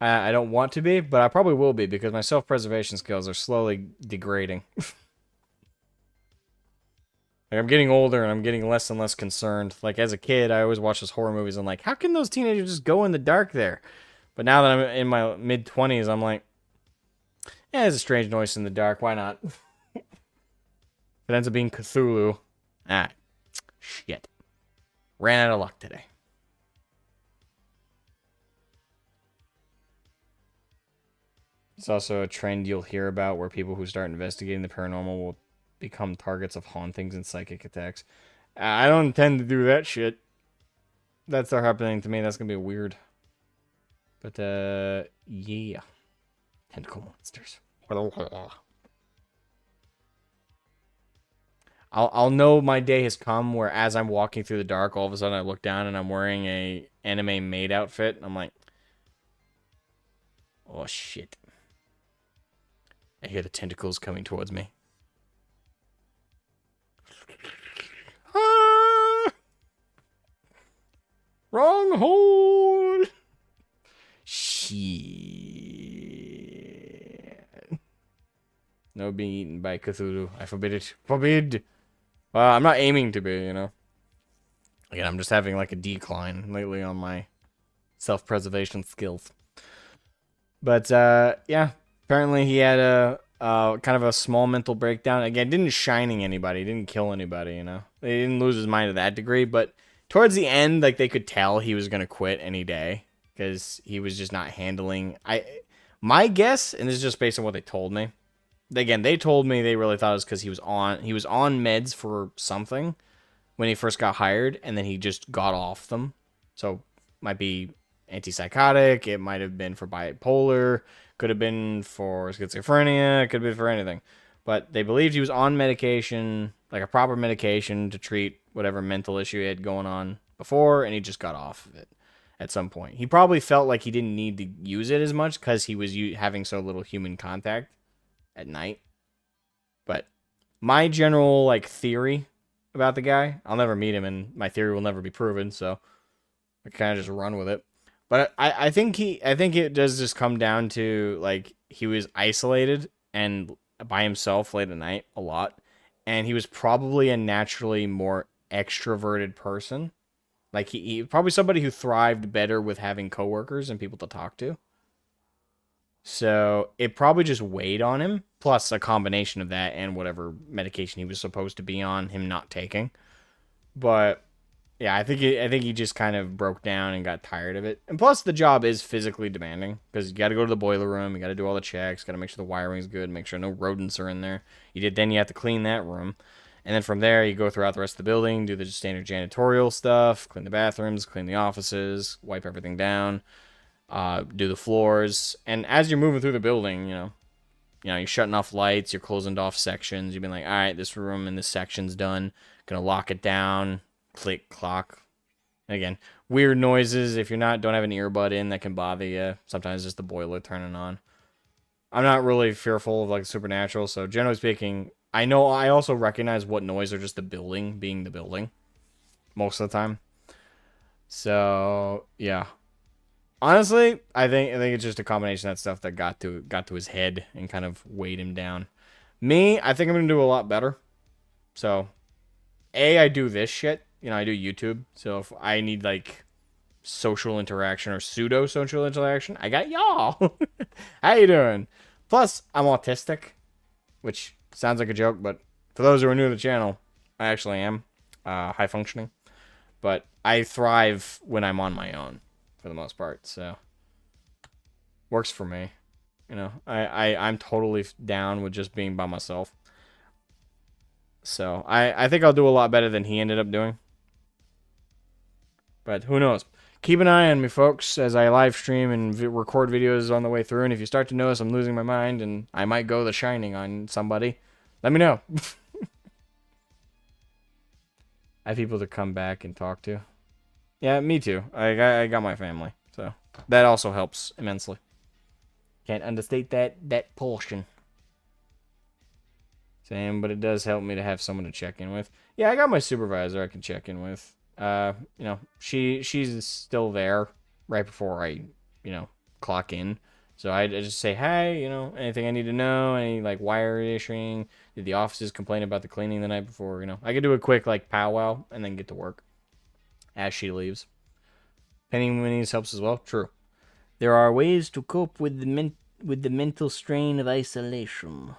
I don't want to be, but I probably will be because my self-preservation skills are slowly degrading. Like, I'm getting older and I'm getting less and less concerned. Like, as a kid, I always watched those horror movies and like, how can those teenagers just go in the dark there? But now that I'm in my mid-20s, I'm like, yeah, there's a strange noise in the dark. Why not? If it ends up being Cthulhu. Shit. Ran out of luck today. It's also a trend you'll hear about where people who start investigating the paranormal will become targets of hauntings and psychic attacks. I don't intend to do that shit. That start happening to me, that's gonna be weird. But yeah. Tentacle monsters. I'll know my day has come where as I'm walking through the dark, all of a sudden I look down and I'm wearing a anime maid outfit, and I'm like, oh shit. I hear the tentacles coming towards me. Wrong hole. Shit. No being eaten by Cthulhu. I forbid it. Forbid. I'm not aiming to be, you know. Again, I'm just having like a decline lately on my self-preservation skills. But yeah, apparently he had a kind of a small mental breakdown. Again, didn't shining anybody, didn't kill anybody, you know. They didn't lose his mind to that degree, but towards the end, like, they could tell he was gonna quit any day because he was just not handling. My guess, and this is just based on what they told me. Again, they told me they really thought it was because he was on meds for something when he first got hired, and then he just got off them. So might be antipsychotic. It might have been for bipolar. Could have been for schizophrenia. Could have been for anything. but they believed he was on medication, like a proper medication to treat whatever mental issue he had going on before, and he just got off of it at some point. He probably felt like he didn't need to use it as much because he was having so little human contact at night. But my general like theory about the guy, I'll never meet him, and my theory will never be proven, so I kind of just run with it. But I think it does just come down to like he was isolated and by himself late at night a lot, and he was probably a naturally more extroverted person. Like he probably somebody who thrived better with having coworkers and people to talk to. So it probably just weighed on him, plus a combination of that and whatever medication he was supposed to be on, him not taking. But yeah, I think he just kind of broke down and got tired of it. And plus, the job is physically demanding because you got to go to the boiler room, you got to do all the checks, got to make sure the wiring's good, make sure no rodents are in there. Then you have to clean that room, and then from there you go throughout the rest of the building, do the standard janitorial stuff, clean the bathrooms, clean the offices, wipe everything down, do the floors. And as you're moving through the building, you're shutting off lights, you're closing off sections. You've been like, all right, this room and this section's done. Gonna lock it down. Click, clock. Again, weird noises. If you're don't have an earbud in, that can bother you. Sometimes just the boiler turning on. I'm not really fearful of like supernatural, so generally speaking, I also recognize what noise are just the building being the building most of the time. So yeah, honestly, I think it's just a combination of that stuff that got to his head and kind of weighed him down. Me, I think I'm gonna do a lot better. So, I do this shit. I do YouTube. So if I need like social interaction or pseudo social interaction, I got y'all. How you doing? Plus, I'm autistic, which sounds like a joke, but for those who are new to the channel, I actually am high functioning. But I thrive when I'm on my own for the most part. So works for me. I'm totally down with just being by myself. So I think I'll do a lot better than he ended up doing. But who knows? Keep an eye on me, folks, as I live stream and record videos on the way through. And if you start to notice I'm losing my mind and I might go The Shining on somebody, let me know. I have people to come back and talk to. Yeah, me too. I got my family, so that also helps immensely. Can't understate that portion. Same, but it does help me to have someone to check in with. Yeah, I got my supervisor I can check in with. She's still there right before I, clock in. So I just say, hey, anything I need to know, any like wire issuing, did the offices complain about the cleaning the night before, I could do a quick like powwow and then get to work as she leaves. Penning winnings helps as well. True. There are ways to cope with the mental strain of isolation.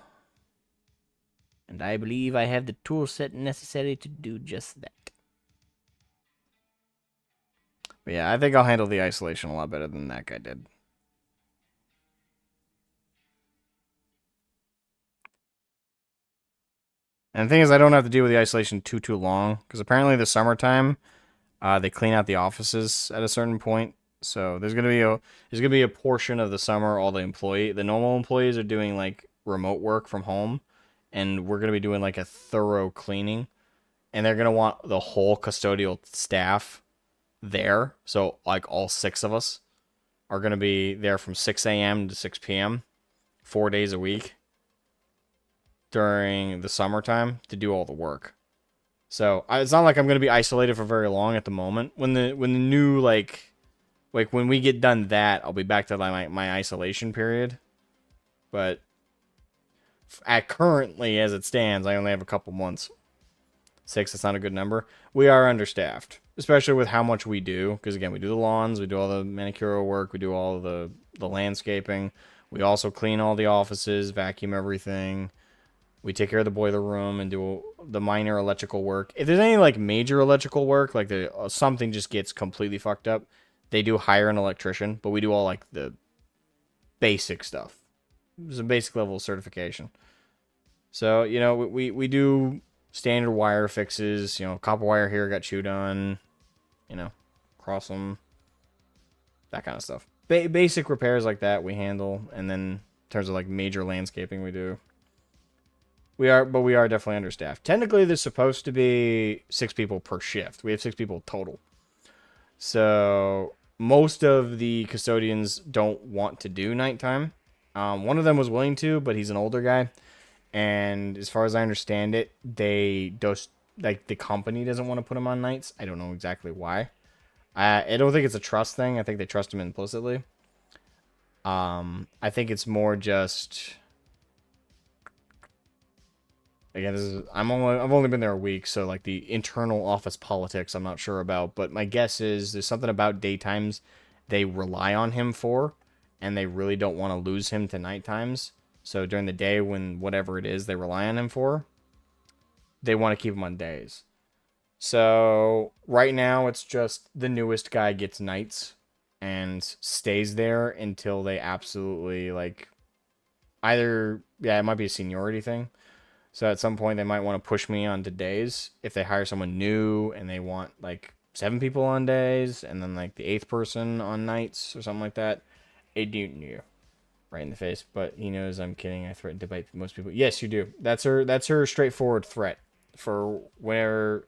And I believe I have the tool set necessary to do just that. But yeah, I think I'll handle the isolation a lot better than that guy did. And the thing is, I don't have to deal with the isolation too long, because apparently the summertime, they clean out the offices at a certain point. So there's gonna be a portion of the summer all the normal employees are doing like remote work from home, and we're gonna be doing like a thorough cleaning, and they're gonna want the whole custodial staff there. So like all 6 of us are going to be there from 6 a.m. to 6 p.m. 4 days a week during the summertime to do all the work. So it's not like I'm going to be isolated for very long at the moment. When the new like when we get done that, I'll be back to my isolation period. But currently as it stands, I only have a couple months. 6, that's not a good number. We are understaffed, especially with how much we do. Because again, we do the lawns, we do all the manicure work, we do all of the landscaping. We also clean all the offices, vacuum everything. We take care of the boiler room and do the minor electrical work. If there's any like major electrical work, like something just gets completely fucked up, they do hire an electrician. But we do all like the basic stuff. It's a basic level of certification. So we do standard wire fixes, copper wire here got chewed on, cross them, that kind of stuff. Basic repairs like that we handle, and then in terms of like major landscaping we do. but we are definitely understaffed. Technically, there's supposed to be 6 people per shift. We have 6 people total. So most of the custodians don't want to do nighttime. One of them was willing to, but he's an older guy. And as far as I understand it, they just, like, the company doesn't want to put him on nights. I don't know exactly why. I don't think it's a trust thing. I think they trust him implicitly. I think it's more just... Again, I've only been there a week, so like the internal office politics I'm not sure about, but my guess is there's something about daytimes they rely on him for, and they really don't want to lose him to nighttimes. So during the day, when whatever it is they rely on him for, they want to keep him on days. So right now it's just the newest guy gets nights and stays there until they absolutely like either, yeah, it might be a seniority thing. So at some point they might want to push me onto days if they hire someone new and they want like 7 people on days and then like the 8th person on nights or something like that. A dude knew right in the face, but he knows I'm kidding. I threaten to bite most people. Yes, you do. That's her straightforward threat for where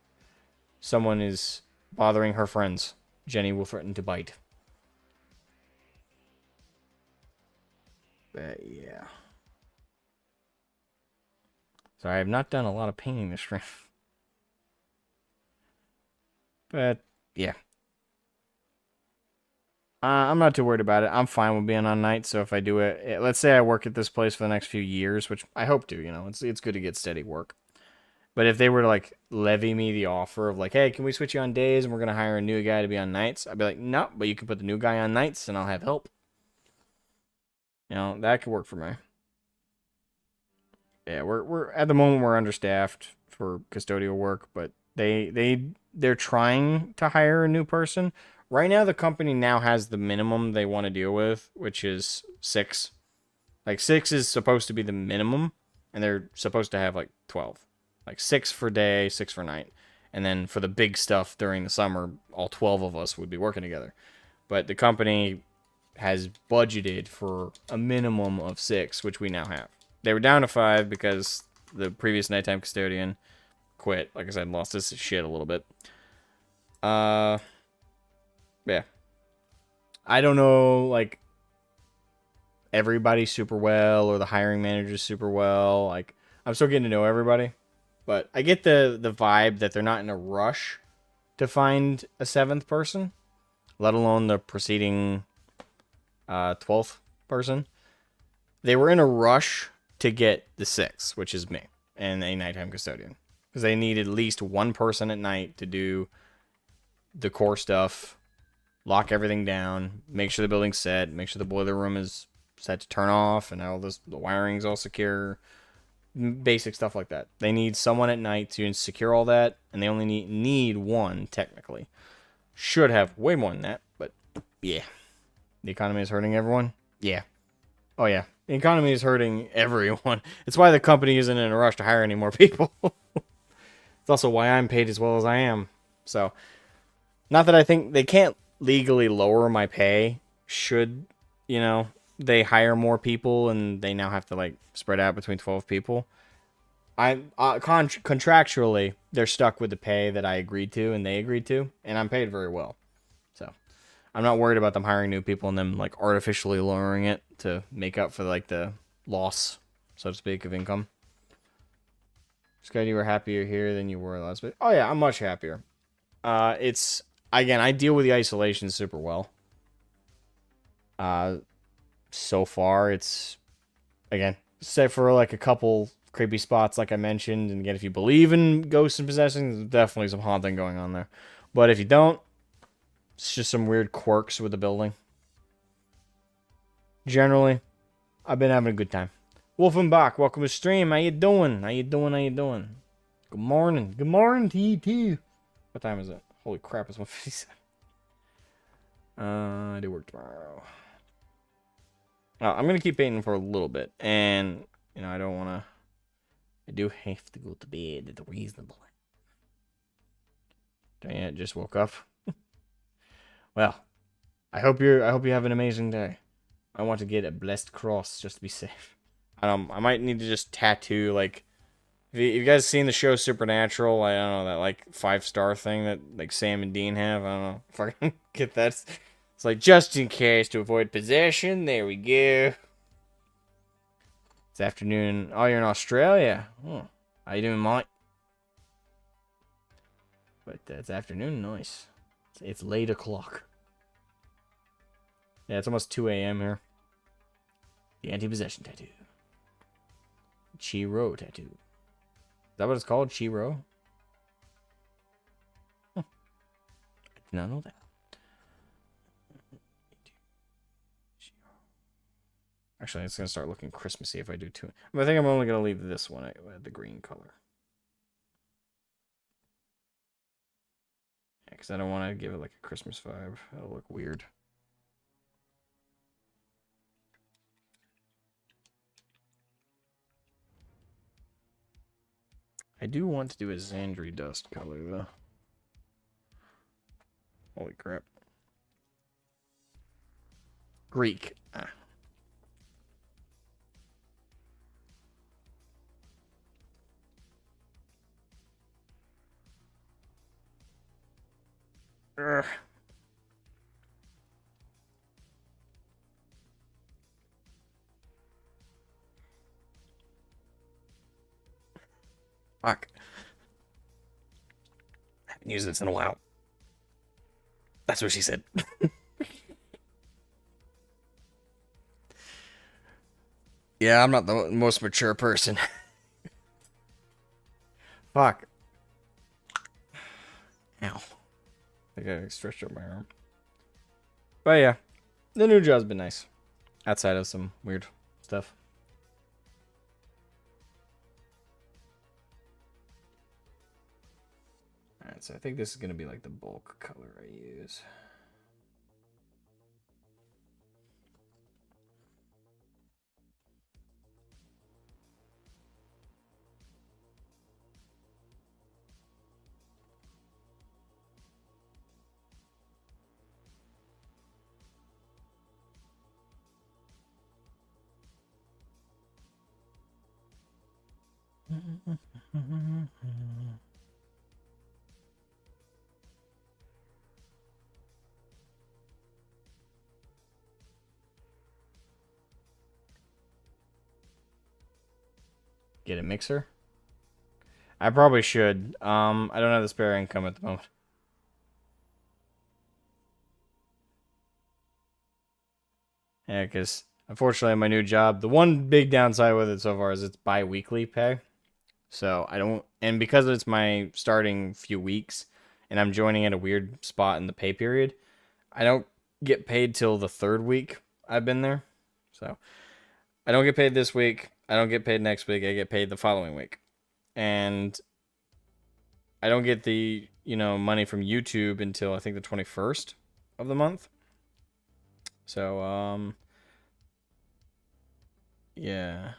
someone is bothering her friends. Jenny will threaten to bite. But yeah. So I have not done a lot of painting this stream. But, yeah. I'm not too worried about it. I'm fine with being on night, so if I do it... Let's say I work at this place for the next few years, which I hope to, you know. It's good to get steady work. But if they were to, like, levy me the offer of, like, hey, can we switch you on days and we're going to hire a new guy to be on nights? I'd be like, no, but you can put the new guy on nights and I'll have help. You know, that could work for me. Yeah, we're at the moment we're understaffed for custodial work, but they're trying to hire a new person. Right now the company now has the minimum they want to deal with, which is 6. Like 6 is supposed to be the minimum, and they're supposed to have like 12. Like 6 for day, 6 for night. And then for the big stuff during the summer, all 12 of us would be working together. But the company has budgeted for a minimum of 6, which we now have. They were down to 5 because the previous nighttime custodian quit. Like I said, lost his shit a little bit. Yeah. I don't know, like, everybody super well or the hiring managers super well. Like, I'm still getting to know everybody. But I get the vibe that they're not in a rush to find a 7th person, let alone the preceding 12th person. They were in a rush to get the 6th, which is me, and a nighttime custodian. Because they need at least one person at night to do the core stuff, lock everything down, make sure the building's set, make sure the boiler room is set to turn off, and all this, the wiring's all secure. Basic stuff like that. They need someone at night to secure all that, and they only need one, technically. Should have way more than that, but yeah. The economy is hurting everyone? Yeah. Oh yeah. The economy is hurting everyone. It's why the company isn't in a rush to hire any more people. It's also why I'm paid as well as I am. So, not that I think they can't legally lower my pay should, you know, they hire more people and they now have to, like, spread out between 12 people. Contractually, they're stuck with the pay that I agreed to and they agreed to, and I'm paid very well. So, I'm not worried about them hiring new people and them, like, artificially lowering it to make up for, like, the loss, so to speak, of income. Scott, you were happier here than you were last week. Oh, yeah, I'm much happier. It's, again, I deal with the isolation super well. So far, it's, again, except for, like, a couple creepy spots, like I mentioned, and again, if you believe in ghosts and possessions, there's definitely some haunting going on there. But if you don't, it's just some weird quirks with the building. Generally, I've been having a good time. Wolfenbach, welcome to stream. How you doing? How you doing? How you doing? Good morning. Good morning to you too. What time is it? Holy crap, it's 1:57. I do work tomorrow. I'm gonna keep painting for a little bit, and you know I don't wanna. I do have to go to bed at a reasonable. Dang it! Just woke up. Well, I hope you have an amazing day. I want to get a blessed cross just to be safe. I might need to just tattoo like If you guys seen the show Supernatural, I don't know, that like 5-star thing that like Sam and Dean have. I don't know if I can get that. It's like just in case to avoid possession. There we go. It's afternoon. Oh, you're in Australia. Oh, how you doing, Mike? But it's afternoon. Nice. It's late o'clock. Yeah, it's almost 2 a.m. here. The anti-possession tattoo. Chiro tattoo. Is that what it's called? Chiro? Huh. I did not know that. Actually, it's going to start looking Christmassy if I do two. But I think I'm only going to leave this one at the green color. Yeah, because I don't want to give it like a Christmas vibe. That'll look weird. I do want to do a Xandri dust color, though. Holy crap. Greek. Ah. Urgh. Fuck. I haven't used this in a while. That's what she said. Yeah, I'm not the most mature person. Fuck. Ow. I gotta stretch out my arm. But yeah, the new job's been nice. Outside of some weird stuff. Alright, so I think this is gonna be like the bulk color I use. Get a mixer? I probably should. I don't have the spare income at the moment. Yeah, because unfortunately my new job, the one big downside with it so far is it's bi-weekly pay. So I don't, and because it's my starting few weeks, and I'm joining at a weird spot in the pay period, I don't get paid till the 3rd week I've been there. So I don't get paid this week. I don't get paid next week. I get paid the following week. And I don't get the, money from YouTube until I think the 21st of the month. So, yeah.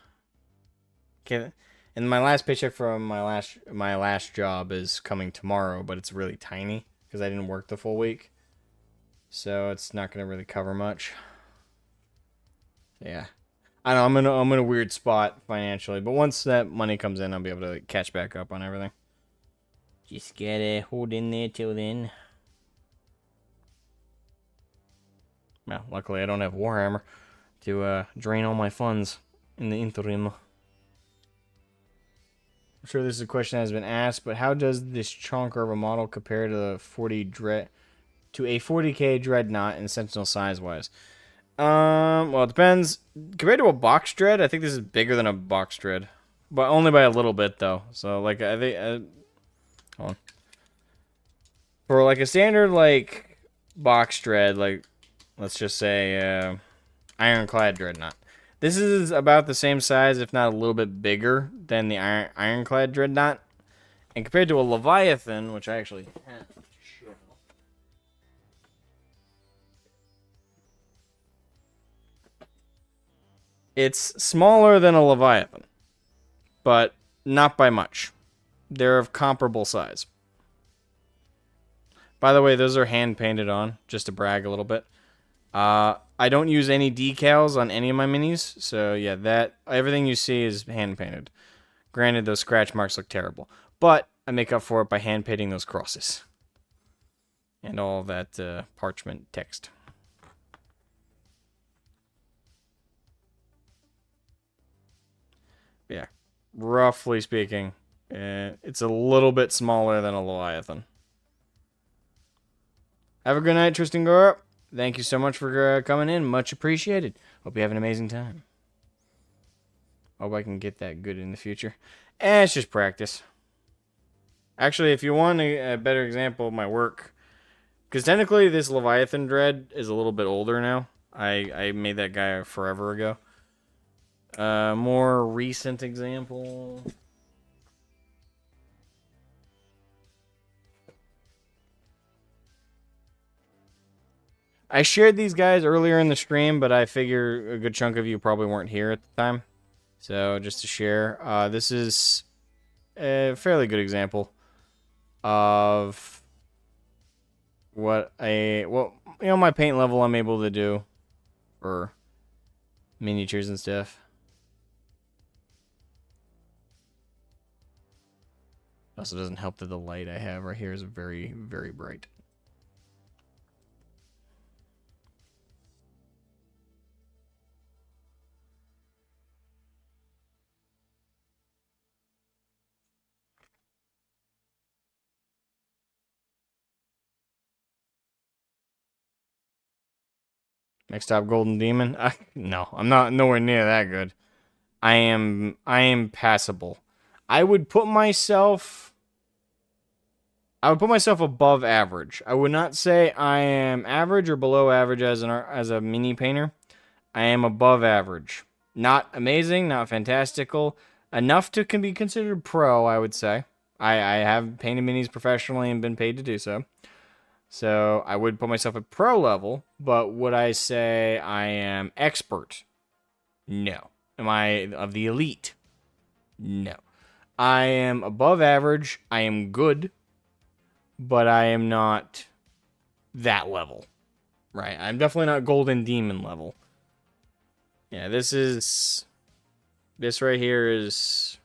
Okay. And my last paycheck from my last job is coming tomorrow, but it's really tiny because I didn't work the full week. So it's not going to really cover much. Yeah. I know I'm in a weird spot financially, but once that money comes in, I'll be able to catch back up on everything. Just gotta hold in there till then. Well, luckily I don't have Warhammer to drain all my funds in the interim. I'm sure this is a question that has been asked, but how does this chonker of a model compare to the 40k dreadnought in Sentinel size-wise? Well, it depends. Compared to a box dread, I think this is bigger than a box dread, but only by a little bit though. So like I think, hold on. For like a standard like box dread, like let's just say ironclad dreadnought. This is about the same size, if not a little bit bigger than the ironclad dreadnought. And compared to a Leviathan, which I actually have. It's smaller than a Leviathan, but not by much. They're of comparable size. By the way, those are hand painted on, just to brag a little bit. I don't use any decals on any of my minis, so yeah, everything you see is hand painted. Granted, those scratch marks look terrible, but I make up for it by hand painting those crosses and all that parchment text. Yeah, roughly speaking, it's a little bit smaller than a Leviathan. Have a good night, Tristan Gorup. Thank you so much for coming in. Much appreciated. Hope you have an amazing time. Hope I can get that good in the future. It's just practice. Actually, if you want a better example of my work, because technically this Leviathan Dread is a little bit older now. I made that guy forever ago. More recent example. I shared these guys earlier in the stream, but I figure a good chunk of you probably weren't here at the time. So just to share, this is a fairly good example of what my paint level I'm able to do for miniatures and stuff. Also doesn't help that the light I have right here is very, very bright. Next top Golden Demon. No, I'm not nowhere near that good. I am passable. I would put myself above average. I would not say I am average or below average as a mini painter. I am above average. Not amazing, not fantastical. Enough to can be considered pro, I would say. I have painted minis professionally and been paid to do so. So I would put myself at pro level, but would I say I am expert? No. Am I of the elite? No. I am above average. I am good, but I am not that level. Right? I'm definitely not Golden Demon level. Yeah, this right here is...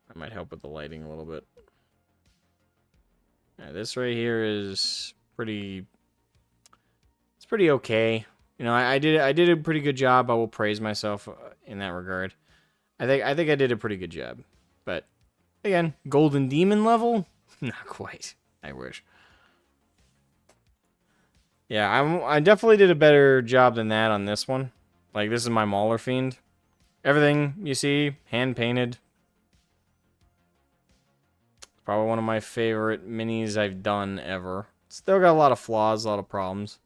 I might help with the lighting a little bit. Yeah, this right here is pretty... It's pretty okay. You know, I did a pretty good job. I will praise myself in that regard. I think I did a pretty good job. But, again, Golden Demon level? Not quite. I wish. Yeah, I definitely did a better job than that on this one. Like, this is my Mauler Fiend. Everything you see, hand-painted. Probably one of my favorite minis I've done ever. Still got a lot of flaws, a lot of problems.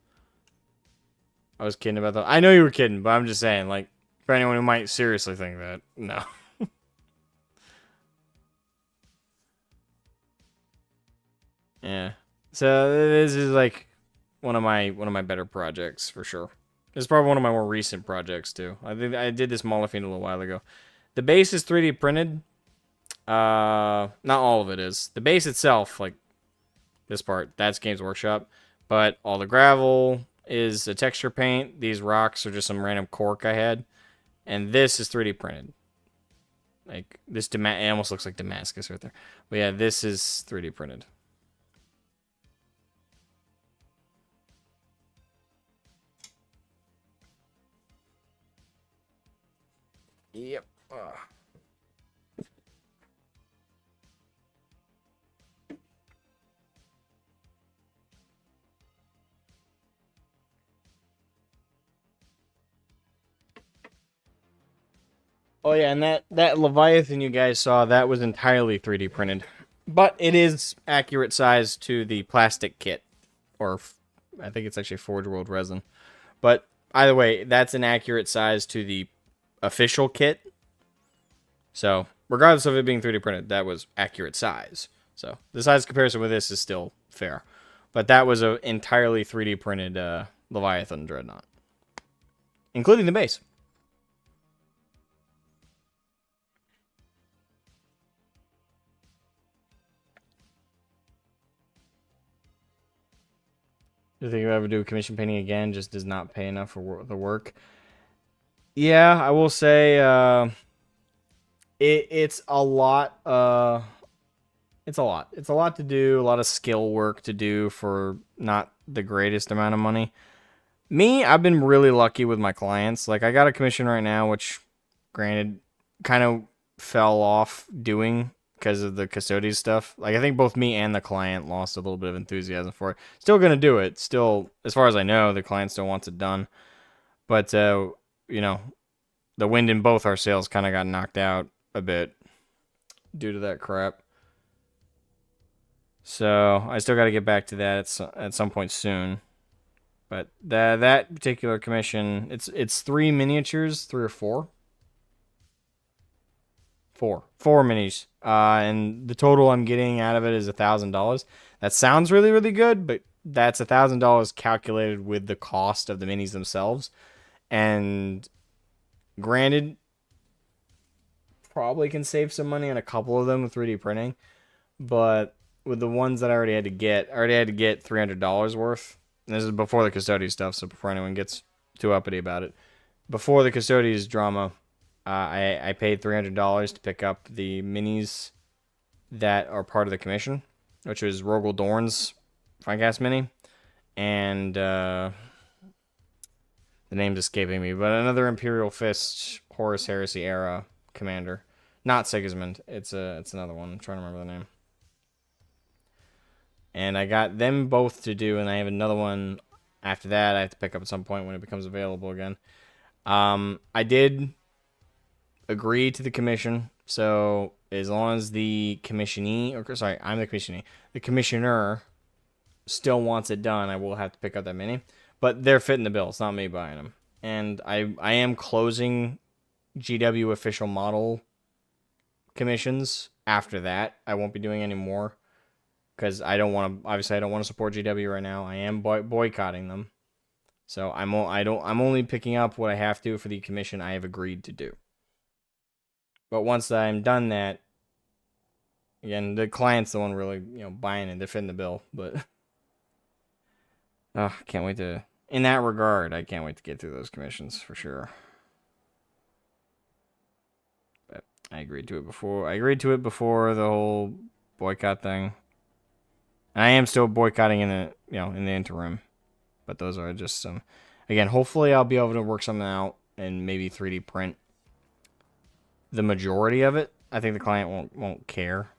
I was kidding about that. I know you were kidding, but I'm just saying, like, for anyone who might seriously think that, no. Yeah. So this is like one of my better projects for sure. This is probably one of my more recent projects too. I think I did this Mauler Fiend a little while ago. The base is 3D printed. Not all of it is. The base itself, like this part, that's Games Workshop. But all the gravel is a texture paint. These rocks are just some random cork I had. And this is 3D printed. Like, this, it almost looks like Damascus right there. But yeah, this is 3D printed. Yep. Oh yeah, and that Leviathan you guys saw, that was entirely 3D printed. But it is accurate size to the plastic kit. Or, I think it's actually Forge World resin. But, either way, that's an accurate size to the official kit. So, regardless of it being 3D printed, that was accurate size. So, the size comparison with this is still fair. But that was an entirely 3D printed Leviathan Dreadnought. Including the base. Do you think if I ever do commission painting again, just does not pay enough for the work? Yeah, I will say It's a lot. It's a lot. It's a lot to do. A lot of skill work to do for not the greatest amount of money. Me, I've been really lucky with my clients. Like, I got a commission right now, which, granted, kind of fell off doing because of the custodian stuff. Like, I think both me and the client lost a little bit of enthusiasm for it. Still gonna do it. Still, as far as I know, the client still wants it done. But you know, the wind in both our sails kind of got knocked out a bit due to that crap. So I still got to get back to that at some point soon. But that particular commission, it's 3 miniatures, 3 or 4. 4 minis. And the total I'm getting out of it is $1,000. That sounds really, really good, but that's $1,000 calculated with the cost of the minis themselves. And granted, probably can save some money on a couple of them with 3D printing, but with the ones that I already had to get $300 worth. And this is before the custodian stuff, so before anyone gets too uppity about it. Before the custodian's drama, I paid $300 to pick up the minis that are part of the commission, which was Rogel Dorn's Finecast mini, and the name's escaping me, but another Imperial Fist Horus Heresy era commander. Not Sigismund. It's another one. I'm trying to remember the name. And I got them both to do, and I have another one after that I have to pick up at some point when it becomes available again. I did agree to the commission, so as long as the commissionee, or sorry, I'm the commissionee, the commissioner still wants it done, I will have to pick up that mini. But they're fitting the bill. It's not me buying them. And I am closing GW official model commissions after that. I won't be doing any more. Because I don't want to support GW right now. I am boycotting them, so I'm only picking up what I have to for the commission I have agreed to do. But once I'm done that, again, the client's the one really buying it. They're fitting the bill, but can't wait to. In that regard, I can't wait to get through those commissions for sure. But I agreed to it before. I agreed to it before the whole boycott thing. And I am still boycotting in the in the interim, but those are just some. Again, hopefully I'll be able to work something out and maybe 3D print the majority of it. I think the client won't care,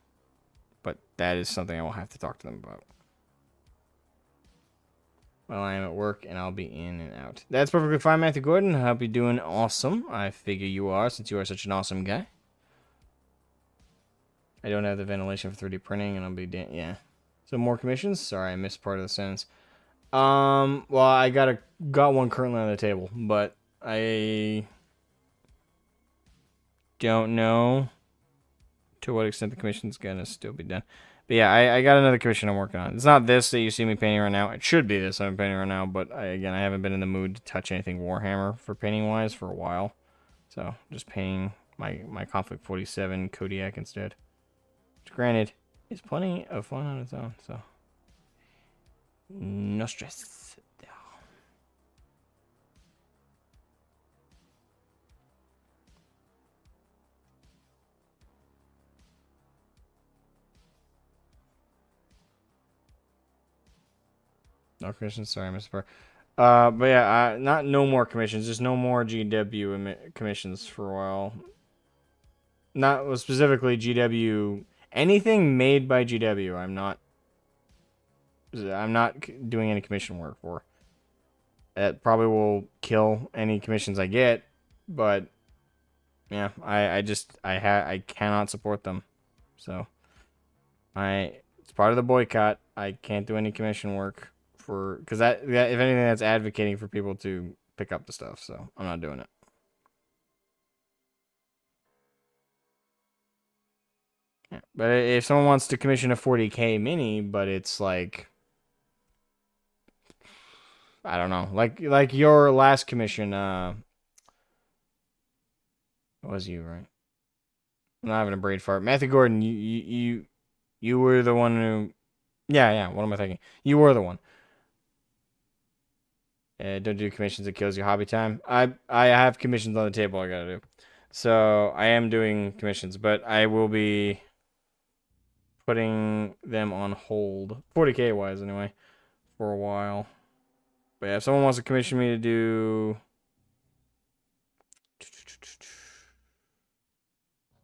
but that is something I will have to talk to them about. Well, I am at work and I'll be in and out. That's perfectly fine, Matthew Gordon. I hope you're doing awesome. I figure you are, since you are such an awesome guy. I don't have the ventilation for 3D printing, and I'll be yeah. So more commissions? Sorry, I missed part of the sentence. Well, I got one currently on the table, but I don't know to what extent the commission's gonna still be done. But yeah, I got another commission I'm working on. It's not this that you see me painting right now. It should be this I'm painting right now, but I haven't been in the mood to touch anything Warhammer for painting wise for a while. So just painting my Konflict 47 Kodiak instead. Which, granted, it's plenty of fun on its own, so no stress. No commissions, sorry, Mr. Burr. But yeah, no more commissions, just no more GW commissions for a while. Not specifically GW. Anything made by GW, I'm not doing any commission work for. It probably will kill any commissions I get, but yeah, I cannot support them. So it's part of the boycott. I can't do any commission work because that if anything, that's advocating for people to pick up the stuff. So I'm not doing it. But if someone wants to commission a 40K mini, but it's like, I don't know, like your last commission, what was you, right? I'm not having a brain fart. Matthew Gordon, you were the one who, yeah, what am I thinking? You were the one. Don't do commissions, it kills your hobby time. I have commissions on the table I gotta do. So I am doing commissions, but I will be putting them on hold, 40K wise anyway, for a while. But yeah, if someone wants to commission me to do,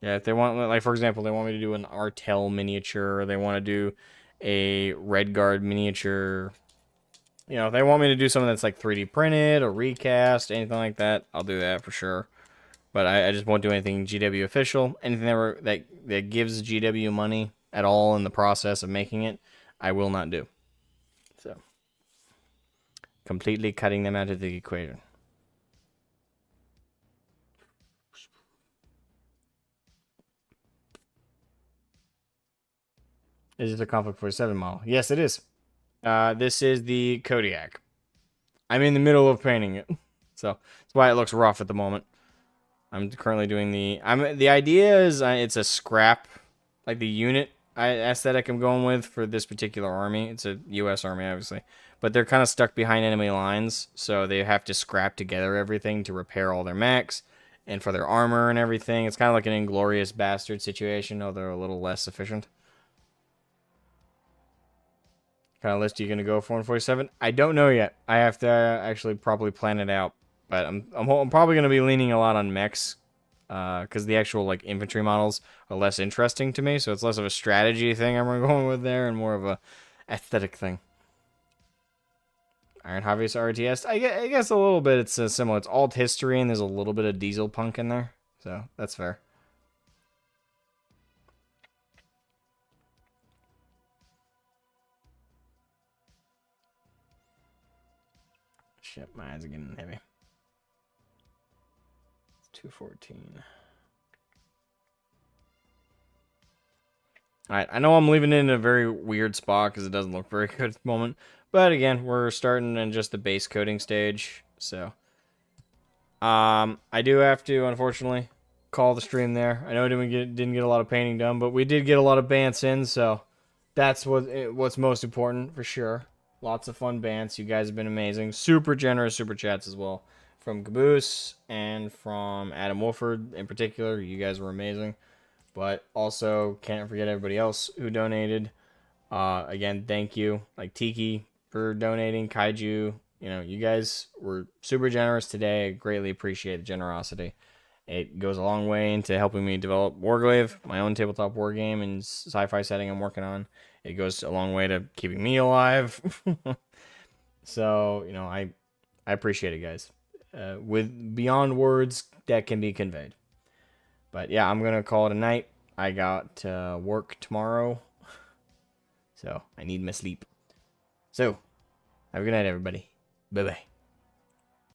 yeah, if they want, like for example, they want me to do an Artel miniature, or they want to do a Red Guard miniature. You know, if they want me to do something that's like 3D printed or recast, anything like that, I'll do that for sure. But I just won't do anything GW official. Anything that gives GW money at all in the process of making it, I will not do. So, completely cutting them out of the equation. Is this a Conflict 47 model? Yes, it is. This is the Kodiak. I'm in the middle of painting it, so that's why it looks rough at the moment. I'm currently doing the. The idea is it's a scrap, like the unit aesthetic I'm going with for this particular army. It's a U.S. army, obviously, but they're kind of stuck behind enemy lines, so they have to scrap together everything to repair all their mechs and for their armor and everything. It's kind of like an Inglorious Bastard situation, though they're a little less efficient. Kind of list are you gonna go for in 47? I don't know yet. I have to actually probably plan it out. But I'm probably gonna be leaning a lot on mechs, because the actual like infantry models are less interesting to me. So it's less of a strategy thing I'm going with there, and more of a aesthetic thing. Iron Harvest RTS. I guess a little bit. It's similar. It's alt history, and there's a little bit of diesel punk in there, so that's fair. Shit, my eyes are getting heavy. 214. Alright, I know I'm leaving it in a very weird spot because it doesn't look very good at the moment. But again, we're starting in just the base coding stage. So, I do have to, unfortunately, call the stream there. I know I didn't get a lot of painting done, but we did get a lot of bants in, so that's what's most important for sure. Lots of fun bants. You guys have been amazing. Super generous super chats as well. From Caboose and from Adam Wolford in particular. You guys were amazing. But also, can't forget everybody else who donated. Again, thank you. Like Tiki for donating. Kaiju. You know, you guys were super generous today. I greatly appreciate the generosity. It goes a long way into helping me develop Warglaive, my own tabletop war game and sci-fi setting I'm working on. It goes a long way to keeping me alive. So, you know, I appreciate it, guys. With beyond words that can be conveyed. But yeah, I'm going to call it a night. I got work tomorrow. So, I need my sleep. So, have a good night, everybody. Bye-bye.